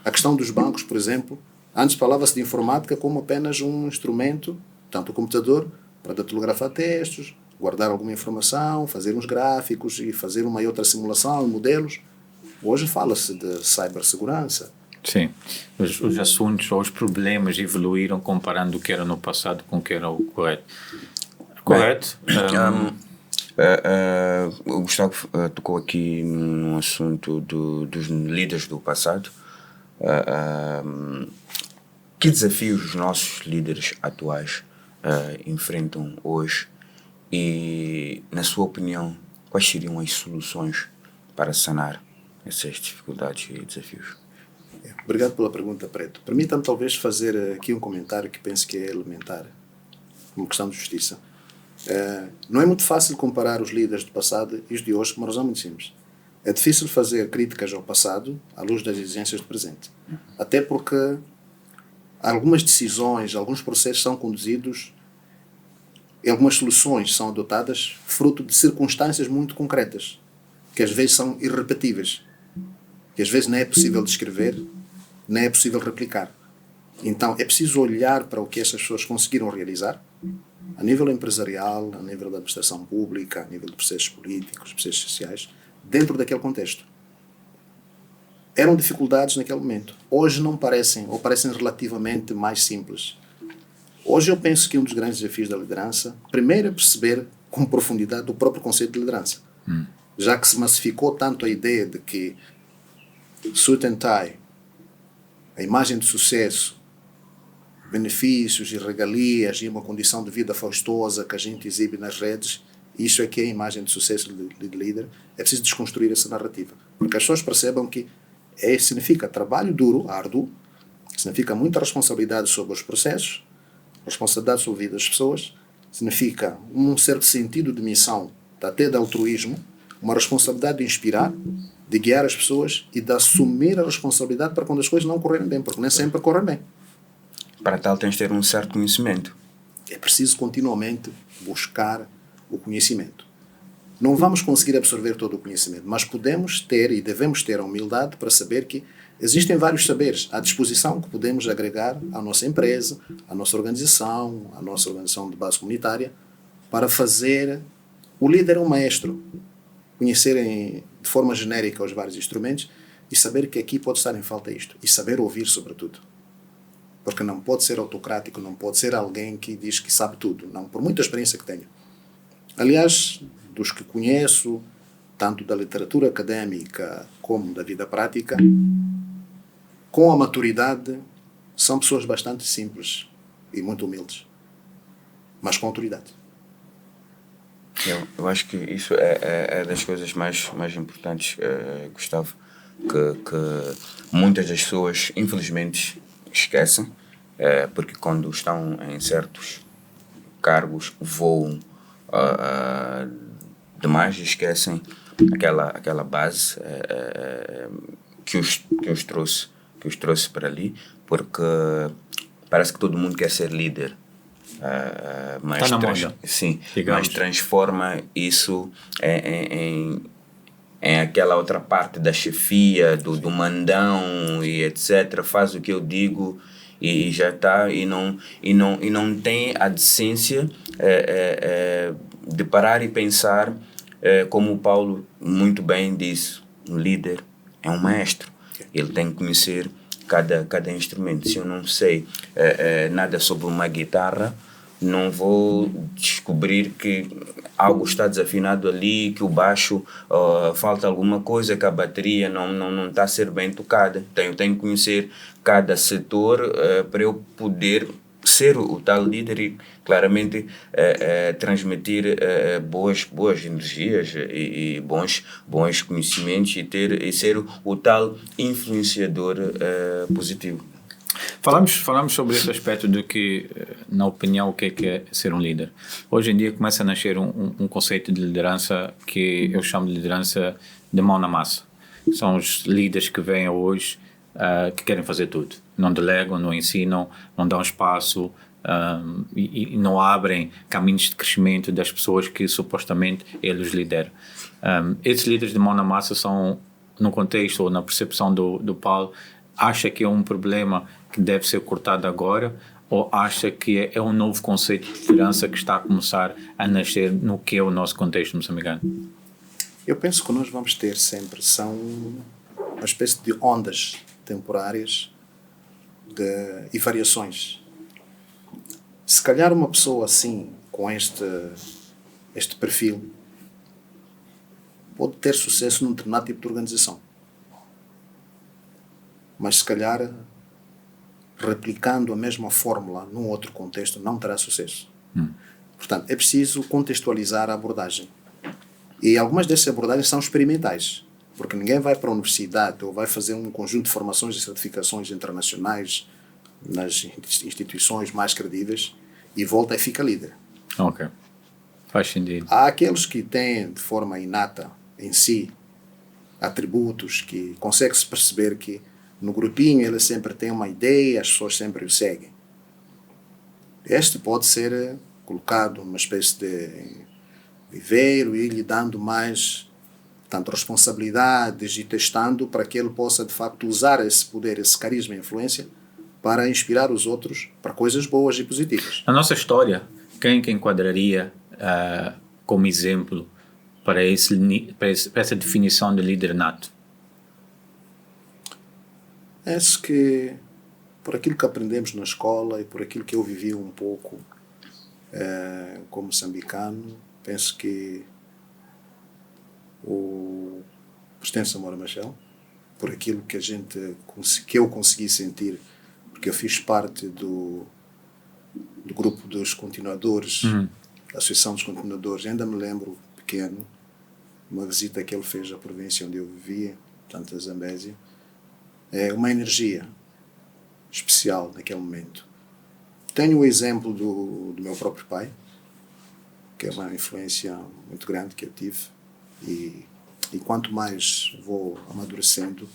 A questão dos bancos, por exemplo, antes falava-se de informática como apenas um instrumento, tanto o computador, para datilografar textos, guardar alguma informação, fazer uns gráficos e fazer uma e outra simulação, modelos. Hoje fala-se de cibersegurança. Sim, os assuntos ou os problemas evoluíram comparando o que era no passado com o que era o correto. Correto? O Gustavo tocou aqui no assunto dos líderes do passado. Que desafios os nossos líderes atuais enfrentam hoje e, na sua opinião, quais seriam as soluções para sanar essas dificuldades e desafios? Obrigado pela pergunta, Preto. Permita-me talvez fazer aqui um comentário que penso que é elementar, como questão de justiça. Não é muito fácil comparar os líderes do passado e os de hoje por uma razão muito simples. É difícil fazer críticas ao passado à luz das exigências do presente. Até porque algumas decisões, alguns processos são conduzidos e algumas soluções são adotadas fruto de circunstâncias muito concretas, que às vezes são irrepetíveis, que às vezes não é possível descrever, nem é possível replicar. Então é preciso olhar para o que essas pessoas conseguiram realizar, a nível empresarial, a nível da administração pública, a nível de processos políticos, processos sociais, dentro daquele contexto. Eram dificuldades naquele momento. Hoje não parecem, ou parecem relativamente mais simples. Hoje eu penso que um dos grandes desafios da liderança, primeiro é perceber com profundidade o próprio conceito de liderança. Já que se massificou tanto a ideia de que suit and tie, a imagem de sucesso, benefícios e regalias e uma condição de vida faustosa que a gente exibe nas redes, isso é que é a imagem de sucesso de líder. É preciso desconstruir essa narrativa, porque as pessoas percebam que significa trabalho duro, árduo, significa muita responsabilidade sobre os processos, responsabilidade sobre a vida das pessoas, significa um certo sentido de missão, até de altruísmo, uma responsabilidade de inspirar, de guiar as pessoas e de assumir a responsabilidade para quando as coisas não correrem bem, porque nem sempre correm bem. Para tal tens de ter um certo conhecimento. É preciso continuamente buscar o conhecimento. Não vamos conseguir absorver todo o conhecimento, mas podemos ter e devemos ter a humildade para saber que existem vários saberes à disposição que podemos agregar à nossa empresa, à nossa organização de base comunitária, para fazer o líder um maestro, conhecerem de forma genérica os vários instrumentos e saber que aqui pode estar em falta isto, e saber ouvir sobretudo. Porque não pode ser autocrático, não pode ser alguém que diz que sabe tudo, não, por muita experiência que tenho. Aliás, dos que conheço, tanto da literatura académica como da vida prática, com a maturidade, são pessoas bastante simples e muito humildes, mas com autoridade. Eu acho que isso é das coisas mais importantes, Gustavo, que muitas das pessoas, infelizmente, esquecem, porque quando estão em certos cargos, voam demais e esquecem aquela base que os trouxe para ali, porque parece que todo mundo quer ser líder, mas, sim, mas transforma isso em aquela outra parte da chefia, do mandão e etc. Faz o que eu digo e já está, e não tem a decência de parar e pensar, como o Paulo muito bem disse, um líder é um maestro, ele tem que conhecer cada instrumento. Se eu não sei nada sobre uma guitarra, não vou descobrir que algo está desafinado ali, que o baixo falta alguma coisa, que a bateria não está a ser bem tocada. Então eu tenho que conhecer cada setor para eu poder ser o tal líder e claramente transmitir boas energias e bons conhecimentos e ser o tal influenciador positivo. Falamos sobre esse aspecto de que, na opinião, o que é ser um líder. Hoje em dia começa a nascer um conceito de liderança que eu chamo de liderança de mão na massa. São os líderes que vêm hoje que querem fazer tudo. Não delegam, não ensinam, não dão espaço e não abrem caminhos de crescimento das pessoas que supostamente eles lideram. Esses líderes de mão na massa são, no contexto ou na percepção do Paulo, acha que é um problema que deve ser cortado agora ou acha que é um novo conceito de liderança que está a começar a nascer no que é o nosso contexto moçambicano? Eu penso que nós vamos ter sempre são uma espécie de ondas temporárias e variações. Se calhar uma pessoa assim, com este perfil, pode ter sucesso num determinado tipo de organização. Mas se calhar replicando a mesma fórmula num outro contexto não terá sucesso. Portanto, é preciso contextualizar a abordagem. E algumas dessas abordagens são experimentais, porque ninguém vai para a universidade ou vai fazer um conjunto de formações e certificações internacionais nas instituições mais credíveis e volta e fica líder. Ok, faz sentido. Há aqueles que têm de forma inata em si atributos que consegue-se perceber que no grupinho ele sempre tem uma ideia, as pessoas sempre o seguem. Este pode ser colocado numa espécie de viveiro e lhe dando mais tanto responsabilidades e testando para que ele possa de facto usar esse poder, esse carisma e influência para inspirar os outros para coisas boas e positivas. Na nossa história, quem que enquadraria como exemplo para essa definição de líder nato? Acho que por aquilo que aprendemos na escola e por aquilo que eu vivi um pouco como moçambicano, penso que o Presidente Samora Machel, por aquilo que eu consegui sentir, porque eu fiz parte do grupo dos continuadores, da Associação dos Continuadores, ainda me lembro, pequeno, uma visita que ele fez à província onde eu vivia, portanto a Zambésia, uma energia especial naquele momento. Tenho o exemplo do meu próprio pai, que é uma influência muito grande que eu tive, e quanto mais vou amadurecendo,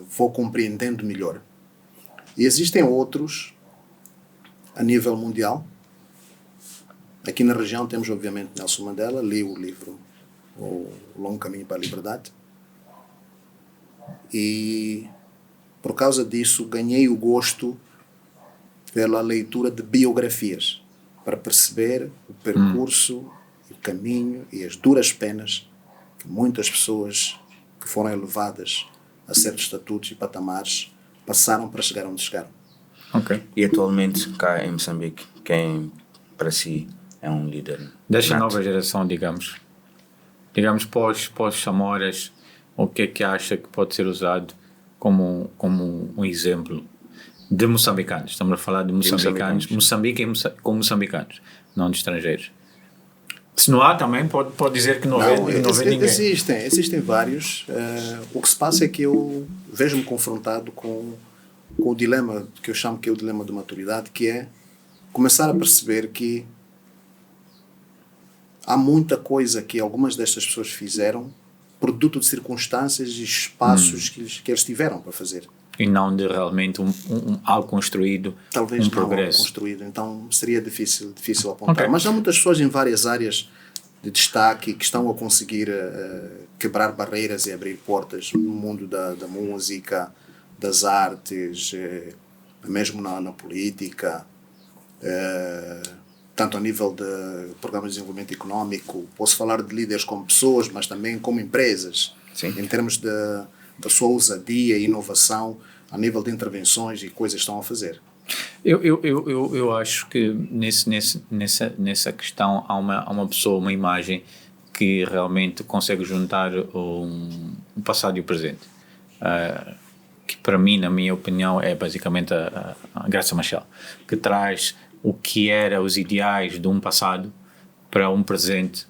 vou compreendendo melhor. E existem outros a nível mundial. Aqui na região temos obviamente Nelson Mandela, li o livro O Longo Caminho para a Liberdade, e por causa disso ganhei o gosto pela leitura de biografias para perceber o percurso, o caminho e as duras penas que muitas pessoas que foram elevadas a certos estatutos e patamares passaram para chegar onde chegaram. Ok. E atualmente cá em Moçambique, quem para si é um líder Desta nato? nova geração, digamos pós-Samoras, o que é que acha que pode ser usado como um exemplo de moçambicanos? Estamos a falar de moçambicanos. Moçambique com moçambicanos, não de estrangeiros. Se não há também, pode dizer que não vê ninguém. Existem vários. O que se passa é que eu vejo-me confrontado com o dilema que eu chamo que é o dilema de maturidade, que é começar a perceber que há muita coisa que algumas destas pessoas fizeram produto de circunstâncias e espaços que eles tiveram para fazer. E não de realmente algo construído, talvez progresso. Não algo construído. Então seria difícil apontar. Okay. Mas há muitas pessoas em várias áreas de destaque que estão a conseguir quebrar barreiras e abrir portas no mundo da música, das artes, mesmo na política, tanto a nível de programas de desenvolvimento económico. Posso falar de líderes como pessoas, mas também como empresas. Sim. Em termos da sua ousadia e inovação a nível de intervenções e coisas que estão a fazer. Eu acho que nessa questão há uma pessoa, uma imagem que realmente consegue juntar um passado e o presente. Que para mim, na minha opinião, é basicamente a Graça Machel, que traz o que era os ideais de um passado para um presente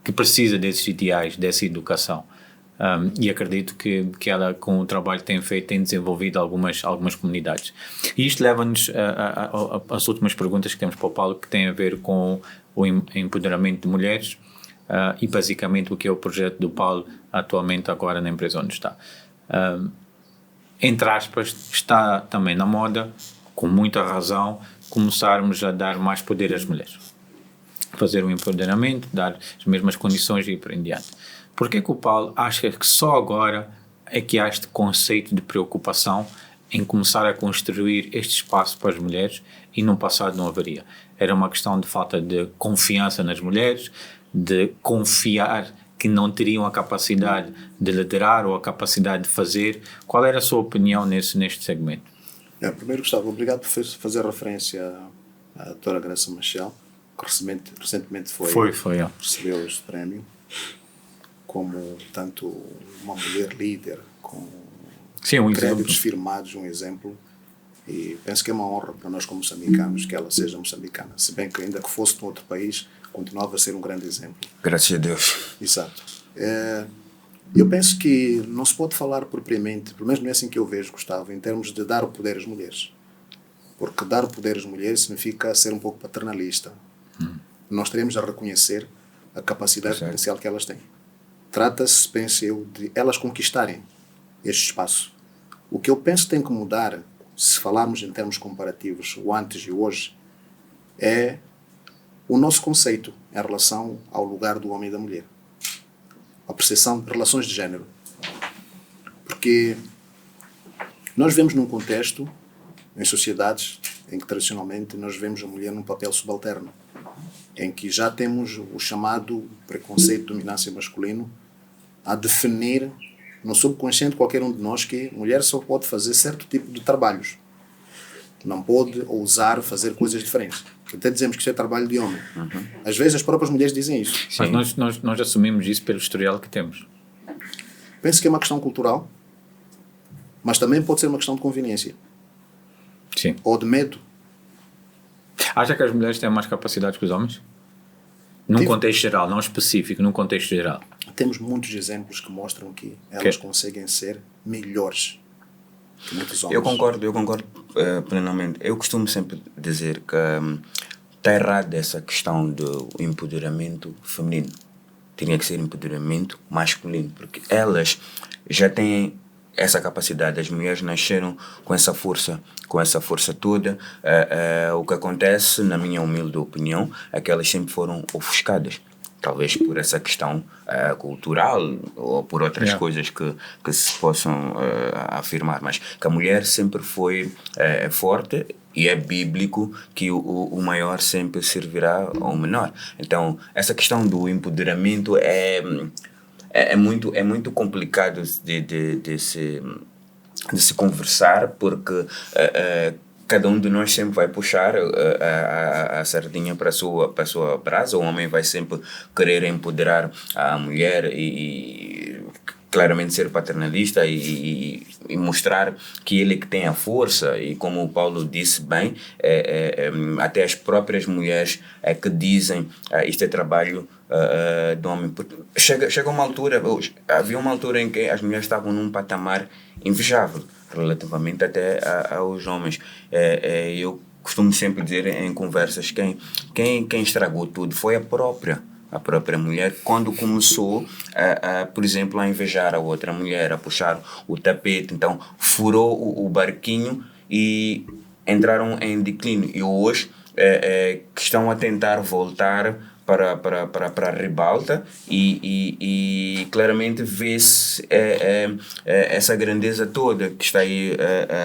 que precisa desses ideais, dessa educação. E acredito que ela, com o trabalho que tem feito, tem desenvolvido algumas comunidades. E isto leva-nos às últimas perguntas que temos para o Paulo, que têm a ver com o empoderamento de mulheres e basicamente o que é o projeto do Paulo atualmente agora na empresa onde está. Entre aspas, está também na moda, com muita razão, começarmos a dar mais poder às mulheres. Fazer um empoderamento, dar as mesmas condições e ir para em diante. Por que o Paulo acha que só agora é que há este conceito de preocupação em começar a construir este espaço para as mulheres e no passado não haveria? Era uma questão de falta de confiança nas mulheres, de confiar que não teriam a capacidade de liderar ou a capacidade de fazer. Qual era a sua opinião neste segmento? Primeiro, Gustavo, obrigado por fazer referência à doutora Graça Machel, que recentemente recebeu este prémio, como tanto uma mulher líder, com créditos firmados, um exemplo. E penso que é uma honra para nós como moçambicanos que ela seja moçambicana, se bem que ainda que fosse de outro país, continuava a ser um grande exemplo. Graças a Deus. Exato. Eu penso que não se pode falar propriamente, pelo menos não é assim que eu vejo, Gustavo, em termos de dar o poder às mulheres. Porque dar o poder às mulheres significa ser um pouco paternalista. Nós teremos a reconhecer a capacidade potencial que elas têm. Trata-se, penso eu, de elas conquistarem este espaço. O que eu penso que tem que mudar, se falarmos em termos comparativos, o antes e o hoje, é o nosso conceito em relação ao lugar do homem e da mulher. A percepção de relações de género. Porque nós vemos num contexto, em sociedades, em que tradicionalmente nós vemos a mulher num papel subalterno, em que já temos o chamado preconceito de dominância masculino a definir no subconsciente de qualquer um de nós que mulher só pode fazer certo tipo de trabalhos. Não pode ousar fazer coisas diferentes. Até dizemos que isso é trabalho de homem. Às vezes as próprias mulheres dizem isso. Sim. Mas nós assumimos isso pelo historial que temos. Penso que é uma questão cultural, mas também pode ser uma questão de conveniência. Sim. Ou de medo. Acha que as mulheres têm mais capacidades que os homens? Contexto geral, não específico, num contexto geral. Temos muitos exemplos que mostram que elas conseguem ser melhores que muitos homens. Eu concordo plenamente. Eu costumo sempre dizer que está errado essa questão do empoderamento feminino. Teria que ser empoderamento masculino, porque elas já têm essa capacidade. As mulheres nasceram com essa força toda. O que acontece, na minha humilde opinião, é que elas sempre foram ofuscadas. Talvez por essa questão cultural ou por outras coisas que se possam afirmar. Mas que a mulher sempre foi forte e é bíblico que o maior sempre servirá ao menor. Então, essa questão do empoderamento é muito complicado de se conversar, porque cada um de nós sempre vai puxar a sardinha para a sua brasa. O homem vai sempre querer empoderar a mulher e claramente ser paternalista e mostrar que ele que tem a força. E como o Paulo disse bem, até as próprias mulheres que dizem isto é trabalho do homem. Chega uma altura, havia uma altura em que as mulheres estavam num patamar invejável relativamente até aos homens. Eu costumo sempre dizer em conversas, quem estragou tudo foi a própria mulher, quando começou por exemplo, a invejar a outra mulher, a puxar o tapete. Então furou o barquinho e entraram em declínio, e hoje que estão a tentar voltar para a ribalta e claramente vê-se essa grandeza toda que está aí,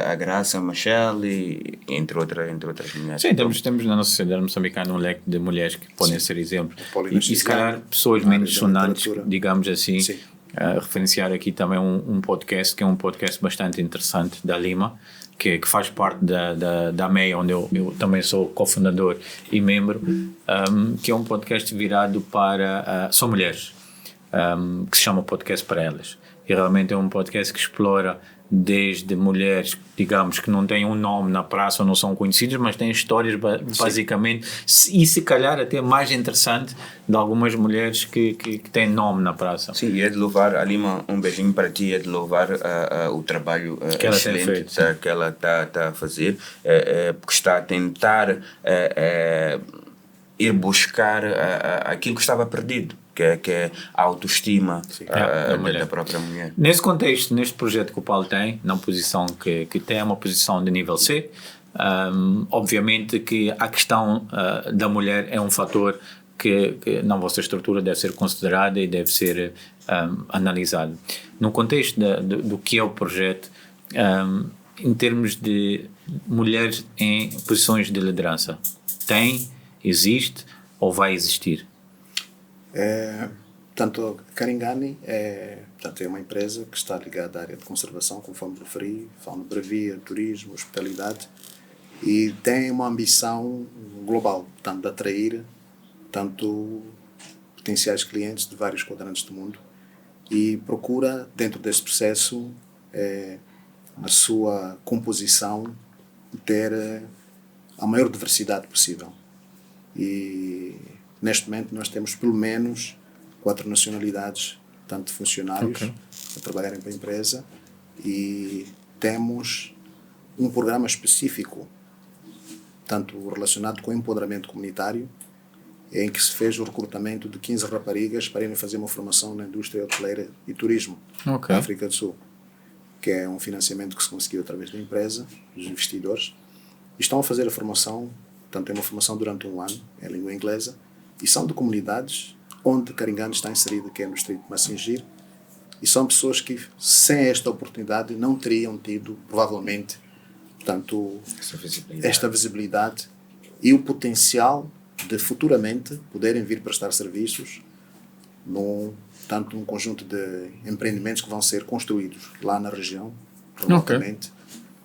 a Graça Machel e entre outras mulheres. Sim, temos na nossa sociedade moçambicana um leque de mulheres que podem ser exemplos. E se calhar pessoas menos sonantes, digamos assim, referenciar aqui também um podcast, que é um podcast bastante interessante, da Lima, que faz parte da MEI, onde eu também sou cofundador e membro, que é um podcast virado para só mulheres, que se chama Podcast para Elas. E realmente é um podcast que explora desde mulheres, digamos, que não têm um nome na praça ou não são conhecidas, mas têm histórias basicamente, e se calhar até mais interessante, de algumas mulheres que têm nome na praça. Sim, e é de louvar, Alima, um beijinho para ti, é de louvar o trabalho que ela excelente tem feito, que ela está a fazer, porque está a tentar ir buscar aquilo que estava perdido, que é a autoestima da própria mulher. Nesse contexto, neste projeto que o Paulo tem, na posição que tem, uma posição de nível C, obviamente que a questão da mulher é um fator que na vossa estrutura deve ser considerada e deve ser analisado. No contexto do que é o projeto, em termos de mulheres em posições de liderança, existe ou vai existir? Portanto, a Caringani é uma empresa que está ligada à área de conservação, conforme referi, fauna bravia, turismo, hospitalidade, e tem uma ambição global, portanto, de atrair tanto potenciais clientes de vários quadrantes do mundo, e procura, dentro desse processo, na sua composição, ter a maior diversidade possível. E neste momento nós temos pelo menos 4 nacionalidades, tanto funcionários a trabalharem para a empresa, e temos um programa específico, tanto relacionado com o empoderamento comunitário, em que se fez o recrutamento de 15 raparigas para irem fazer uma formação na indústria hoteleira e turismo na África do Sul, que é um financiamento que se conseguiu através da empresa, dos investidores, e estão a fazer a formação. Portanto, é uma formação durante 1 ano, em língua inglesa, e são de comunidades onde Caringani está inserido, que é no distrito de Massingir, e são pessoas que, sem esta oportunidade, não teriam tido, provavelmente, portanto, esta visibilidade e o potencial de futuramente poderem vir prestar serviços num conjunto de empreendimentos que vão ser construídos lá na região, remotamente,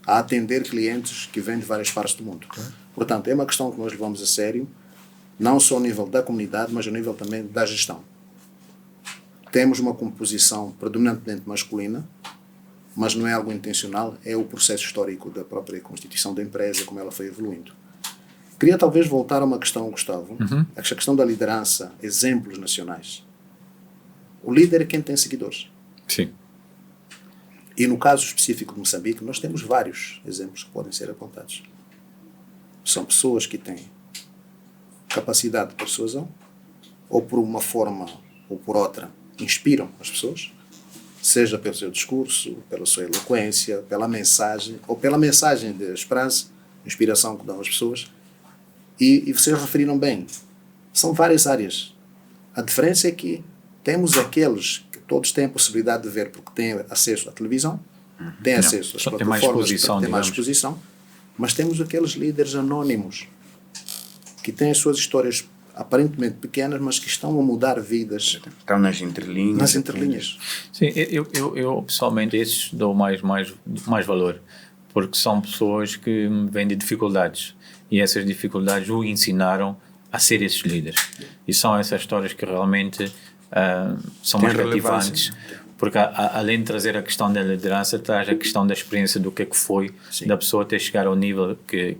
a atender clientes que vêm de várias partes do mundo. Portanto, é uma questão que nós levamos a sério, não só ao nível da comunidade, mas ao nível também da gestão. Temos uma composição predominantemente masculina, mas não é algo intencional, é o processo histórico da própria constituição da empresa, como ela foi evoluindo. Queria talvez voltar a uma questão, Gustavo, a questão da liderança, exemplos nacionais. O líder é quem tem seguidores. Sim. E no caso específico de Moçambique, nós temos vários exemplos que podem ser apontados. São pessoas que têm capacidade de persuasão, ou por uma forma ou por outra, inspiram as pessoas, seja pelo seu discurso, pela sua eloquência, pela mensagem, ou pela mensagem de esperança, inspiração que dão às pessoas. E vocês referiram bem, são várias áreas. A diferença é que temos aqueles que todos têm a possibilidade de ver porque têm acesso à televisão, têm acesso às plataformas, têm mais exposição, mas temos aqueles líderes anónimos que têm as suas histórias aparentemente pequenas, mas que estão a mudar vidas. Estão nas entrelinhas. Nas entrelinhas. Sim, eu pessoalmente esses dou mais valor, porque são pessoas que vêm de dificuldades, e essas dificuldades o ensinaram a ser esses líderes. E são essas histórias que realmente são mais cativantes, porque além de trazer a questão da liderança, traz a questão da experiência do que é que foi, sim, da pessoa até chegar ao nível que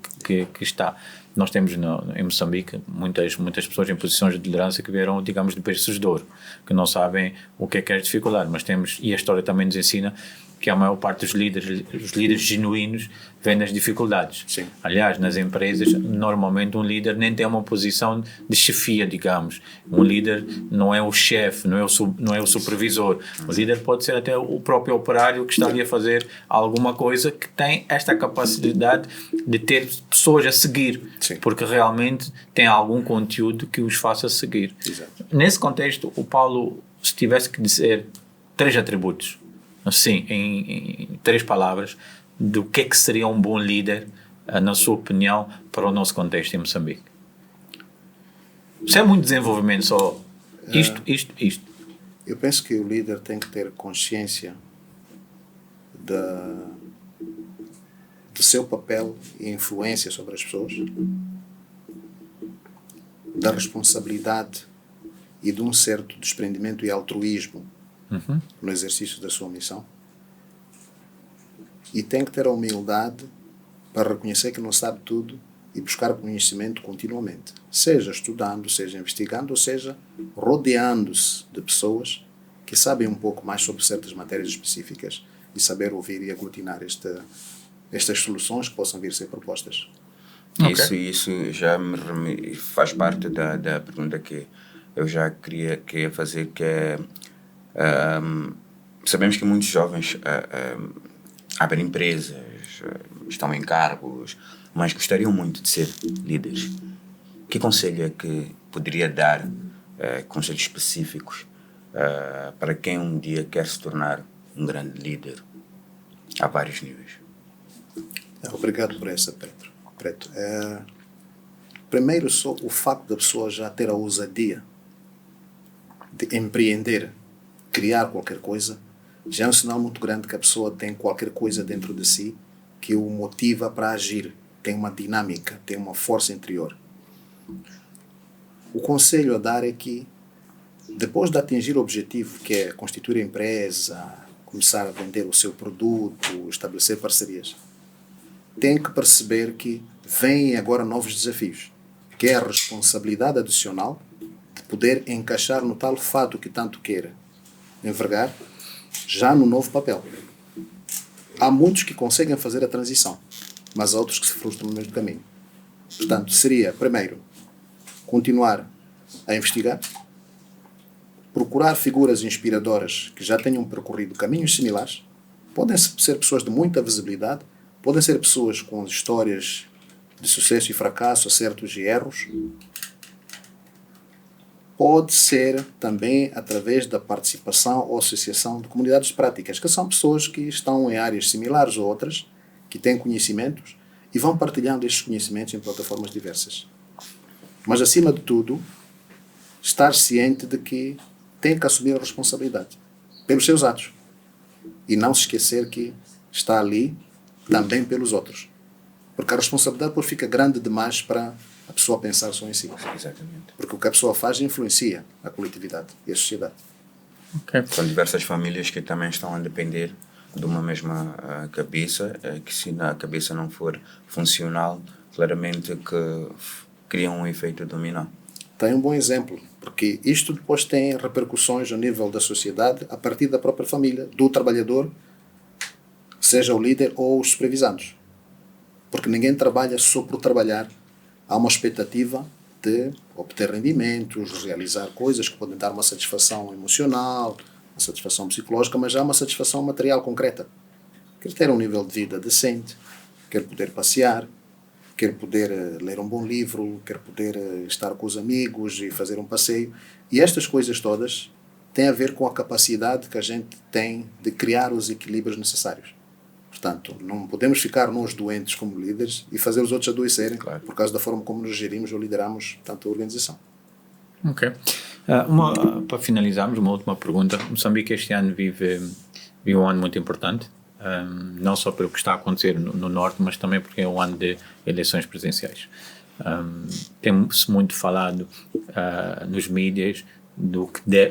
está. Nós temos em Moçambique muitas pessoas em posições de liderança que vieram, digamos, de berços de ouro, que não sabem o que é as dificuldades, mas temos, e a história também nos ensina, que a maior parte dos líderes genuínos vêm das dificuldades. Sim. Aliás, nas empresas, normalmente um líder nem tem uma posição de chefia, digamos. Um líder não é o chefe, não é o supervisor. O líder pode ser até o próprio operário que está ali a fazer alguma coisa, que tem esta capacidade de ter pessoas a seguir. Sim. Porque realmente tem algum conteúdo que os faça seguir. Exato. Nesse contexto, o Paulo, se tivesse que dizer 3 atributos, assim, em 3 palavras, do que é que seria um bom líder, na sua opinião, para o nosso contexto em Moçambique? Isso é muito desenvolvimento, só isto. Eu penso que o líder tem que ter consciência de do seu papel e influência sobre as pessoas, da responsabilidade e de um certo desprendimento e altruísmo no exercício da sua missão. E tem que ter a humildade para reconhecer que não sabe tudo e buscar conhecimento continuamente. Seja estudando, seja investigando, ou seja, rodeando-se de pessoas que sabem um pouco mais sobre certas matérias específicas e saber ouvir e aglutinar estas soluções que possam vir a ser propostas. Isso já faz parte da pergunta que eu já queria fazer, que é... sabemos que muitos jovens abrem empresas, estão em cargos, mas gostariam muito de ser líderes. Que conselho é que poderia dar, conselhos específicos, para quem um dia quer se tornar um grande líder a vários níveis? Obrigado por essa, Preto. Primeiro, só o facto da pessoa já ter a ousadia de empreender, criar qualquer coisa, já é um sinal muito grande que a pessoa tem qualquer coisa dentro de si que o motiva para agir, tem uma dinâmica, tem uma força interior. O conselho a dar é que, depois de atingir o objetivo, que é constituir a empresa, começar a vender o seu produto, estabelecer parcerias, tem que perceber que vêm agora novos desafios, que é a responsabilidade adicional de poder encaixar no tal fato que tanto queira envergar, já no novo papel. Há muitos que conseguem fazer a transição, mas há outros que se frustram no meio do caminho. Portanto, seria, primeiro, continuar a investigar, procurar figuras inspiradoras que já tenham percorrido caminhos similares. Podem ser pessoas de muita visibilidade, podem ser pessoas com histórias de sucesso e fracasso, acertos e erros. Pode ser também através da participação ou associação de comunidades práticas, que são pessoas que estão em áreas similares ou outras, que têm conhecimentos e vão partilhando estes conhecimentos em plataformas diversas. Mas, acima de tudo, estar ciente de que tem que assumir a responsabilidade pelos seus atos e não se esquecer que está ali também pelos outros. Porque a responsabilidade depois fica grande demais para a pessoa pensar só em si. Exatamente. Porque o que a pessoa faz influencia a coletividade e a sociedade. Okay. São diversas famílias que também estão a depender de uma mesma cabeça, que se a cabeça não for funcional, claramente que cria um efeito dominó. Tem um bom exemplo, porque isto depois tem repercussões a nível da sociedade a partir da própria família, do trabalhador, seja o líder ou os supervisados. Porque ninguém trabalha só por trabalhar. Há uma expectativa de obter rendimentos, realizar coisas que podem dar uma satisfação emocional, uma satisfação psicológica, mas já uma satisfação material concreta. Quer ter um nível de vida decente, quer poder passear, quer poder ler um bom livro, quer poder estar com os amigos e fazer um passeio. E estas coisas todas têm a ver com a capacidade que a gente tem de criar os equilíbrios necessários. Portanto, não podemos ficar nós doentes como líderes e fazer os outros adoecerem, claro, por causa da forma como nos gerimos ou lideramos tanto a organização. Ok. Para finalizarmos, uma última pergunta. Moçambique este ano vive um ano muito importante, não só pelo que está a acontecer no Norte, mas também porque é um ano de eleições presidenciais. Tem-se muito falado nos mídias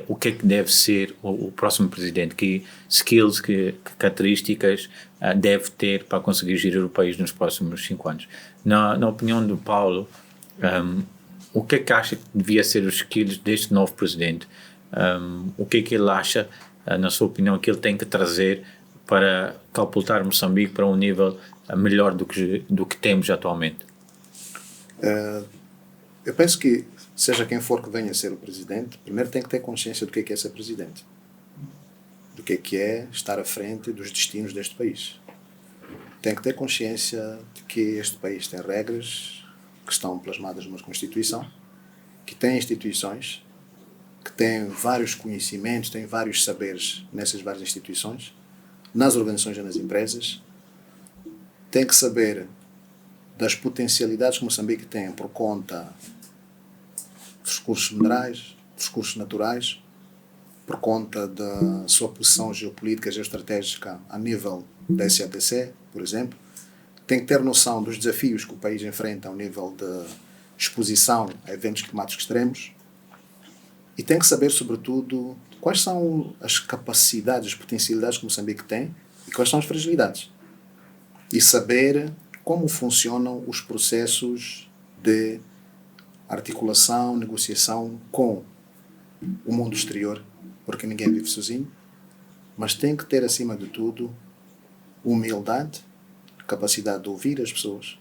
o que é que deve ser o próximo presidente, que skills, que características deve ter para conseguir gerir o país nos próximos 5 anos. Na opinião do Paulo, o que é que acha que devia ser os skills deste novo presidente? O que é que ele acha, na sua opinião, que ele tem que trazer para catapultar Moçambique para um nível melhor do que temos atualmente? Eu penso que, seja quem for que venha a ser o presidente, primeiro tem que ter consciência do que é ser presidente. Do que é estar à frente dos destinos deste país. Tem que ter consciência de que este país tem regras que estão plasmadas numa Constituição, que tem instituições, que tem vários conhecimentos, tem vários saberes nessas várias instituições, nas organizações e nas empresas. Tem que saber das potencialidades que Moçambique tem por conta dos recursos minerais, dos recursos naturais, por conta da sua posição geopolítica e geoestratégica a nível da SADC, por exemplo. tem que ter noção dos desafios que o país enfrenta ao nível de exposição a eventos climáticos extremos e tem que saber, sobretudo, quais são as capacidades, as potencialidades que Moçambique tem e quais são as fragilidades. E saber como funcionam os processos de articulação, negociação com o mundo exterior, porque ninguém vive sozinho, mas tem que ter, acima de tudo, humildade, capacidade de ouvir as pessoas,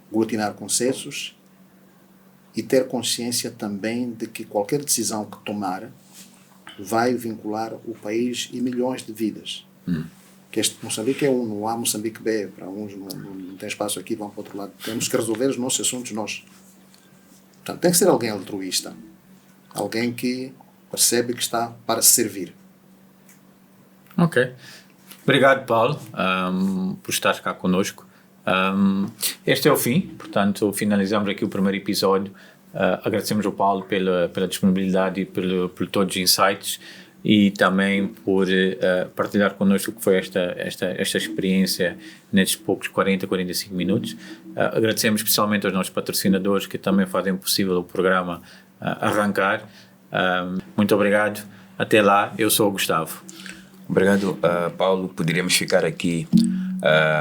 aglutinar consensos e ter consciência também de que qualquer decisão que tomar vai vincular o país e milhões de vidas. Que este Moçambique é um, não há Moçambique B, para uns não tem espaço aqui, vão para o outro lado. Temos que resolver os nossos assuntos nós. Portanto, tem que ser alguém altruísta, alguém que percebe que está para servir. Ok. Obrigado, Paulo, por estar cá connosco. Este é o fim, portanto, finalizamos aqui o primeiro episódio. Agradecemos ao Paulo pela disponibilidade e por todos os insights e também por partilhar connosco o que foi esta experiência nestes poucos 45 minutos. Agradecemos especialmente aos nossos patrocinadores que também fazem possível o programa arrancar. Muito obrigado. Até lá, eu sou o Gustavo. Obrigado, Paulo. Poderíamos ficar aqui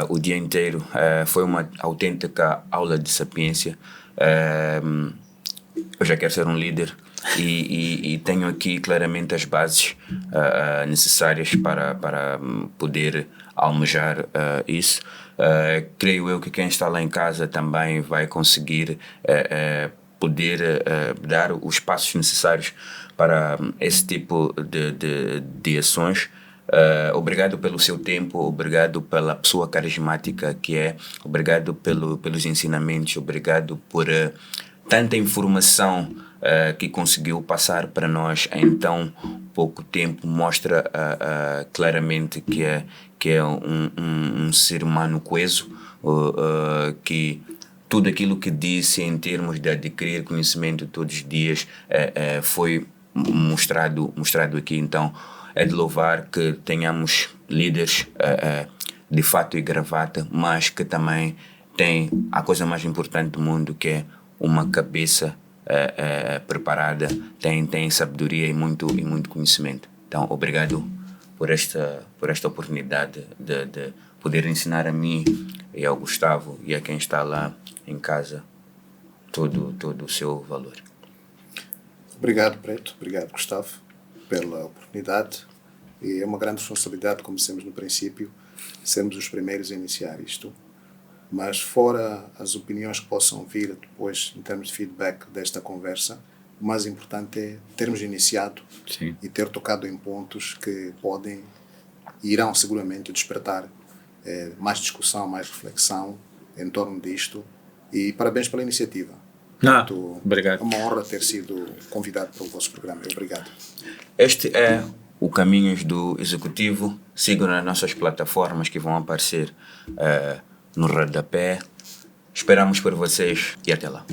o dia inteiro. Foi uma autêntica aula de sapiência. Eu já quero ser um líder e tenho aqui claramente as bases necessárias para poder almejar isso. Creio eu que quem está lá em casa também vai conseguir poder dar os passos necessários para esse tipo de ações. Obrigado pelo seu tempo, obrigado pela pessoa carismática que é, obrigado pelos ensinamentos, obrigado por tanta informação que conseguiu passar para nós em tão pouco tempo. Mostra claramente que é um ser humano coeso, que tudo aquilo que disse em termos de adquirir conhecimento todos os dias foi mostrado aqui. Então é de louvar que tenhamos líderes de fato e gravata, mas que também tem a coisa mais importante do mundo, que é uma cabeça preparada, tem sabedoria e muito conhecimento. Então, obrigado por esta oportunidade de poder ensinar a mim e ao Gustavo e a quem está lá em casa todo o seu valor. Obrigado, Preto. Obrigado, Gustavo, pela oportunidade. E é uma grande responsabilidade, como dissemos no princípio, sermos os primeiros a iniciar isto. Mas fora as opiniões que possam vir depois, em termos de feedback desta conversa, o mais importante é termos iniciado. Sim. E ter tocado em pontos que podem e irão seguramente despertar mais discussão, mais reflexão em torno disto. E parabéns pela iniciativa. Obrigado. É uma honra ter sido convidado para o vosso programa. Obrigado. Este é o Caminhos do Executivo. Sigam nas nossas plataformas que vão aparecer no rodapé. Esperamos por vocês e até lá.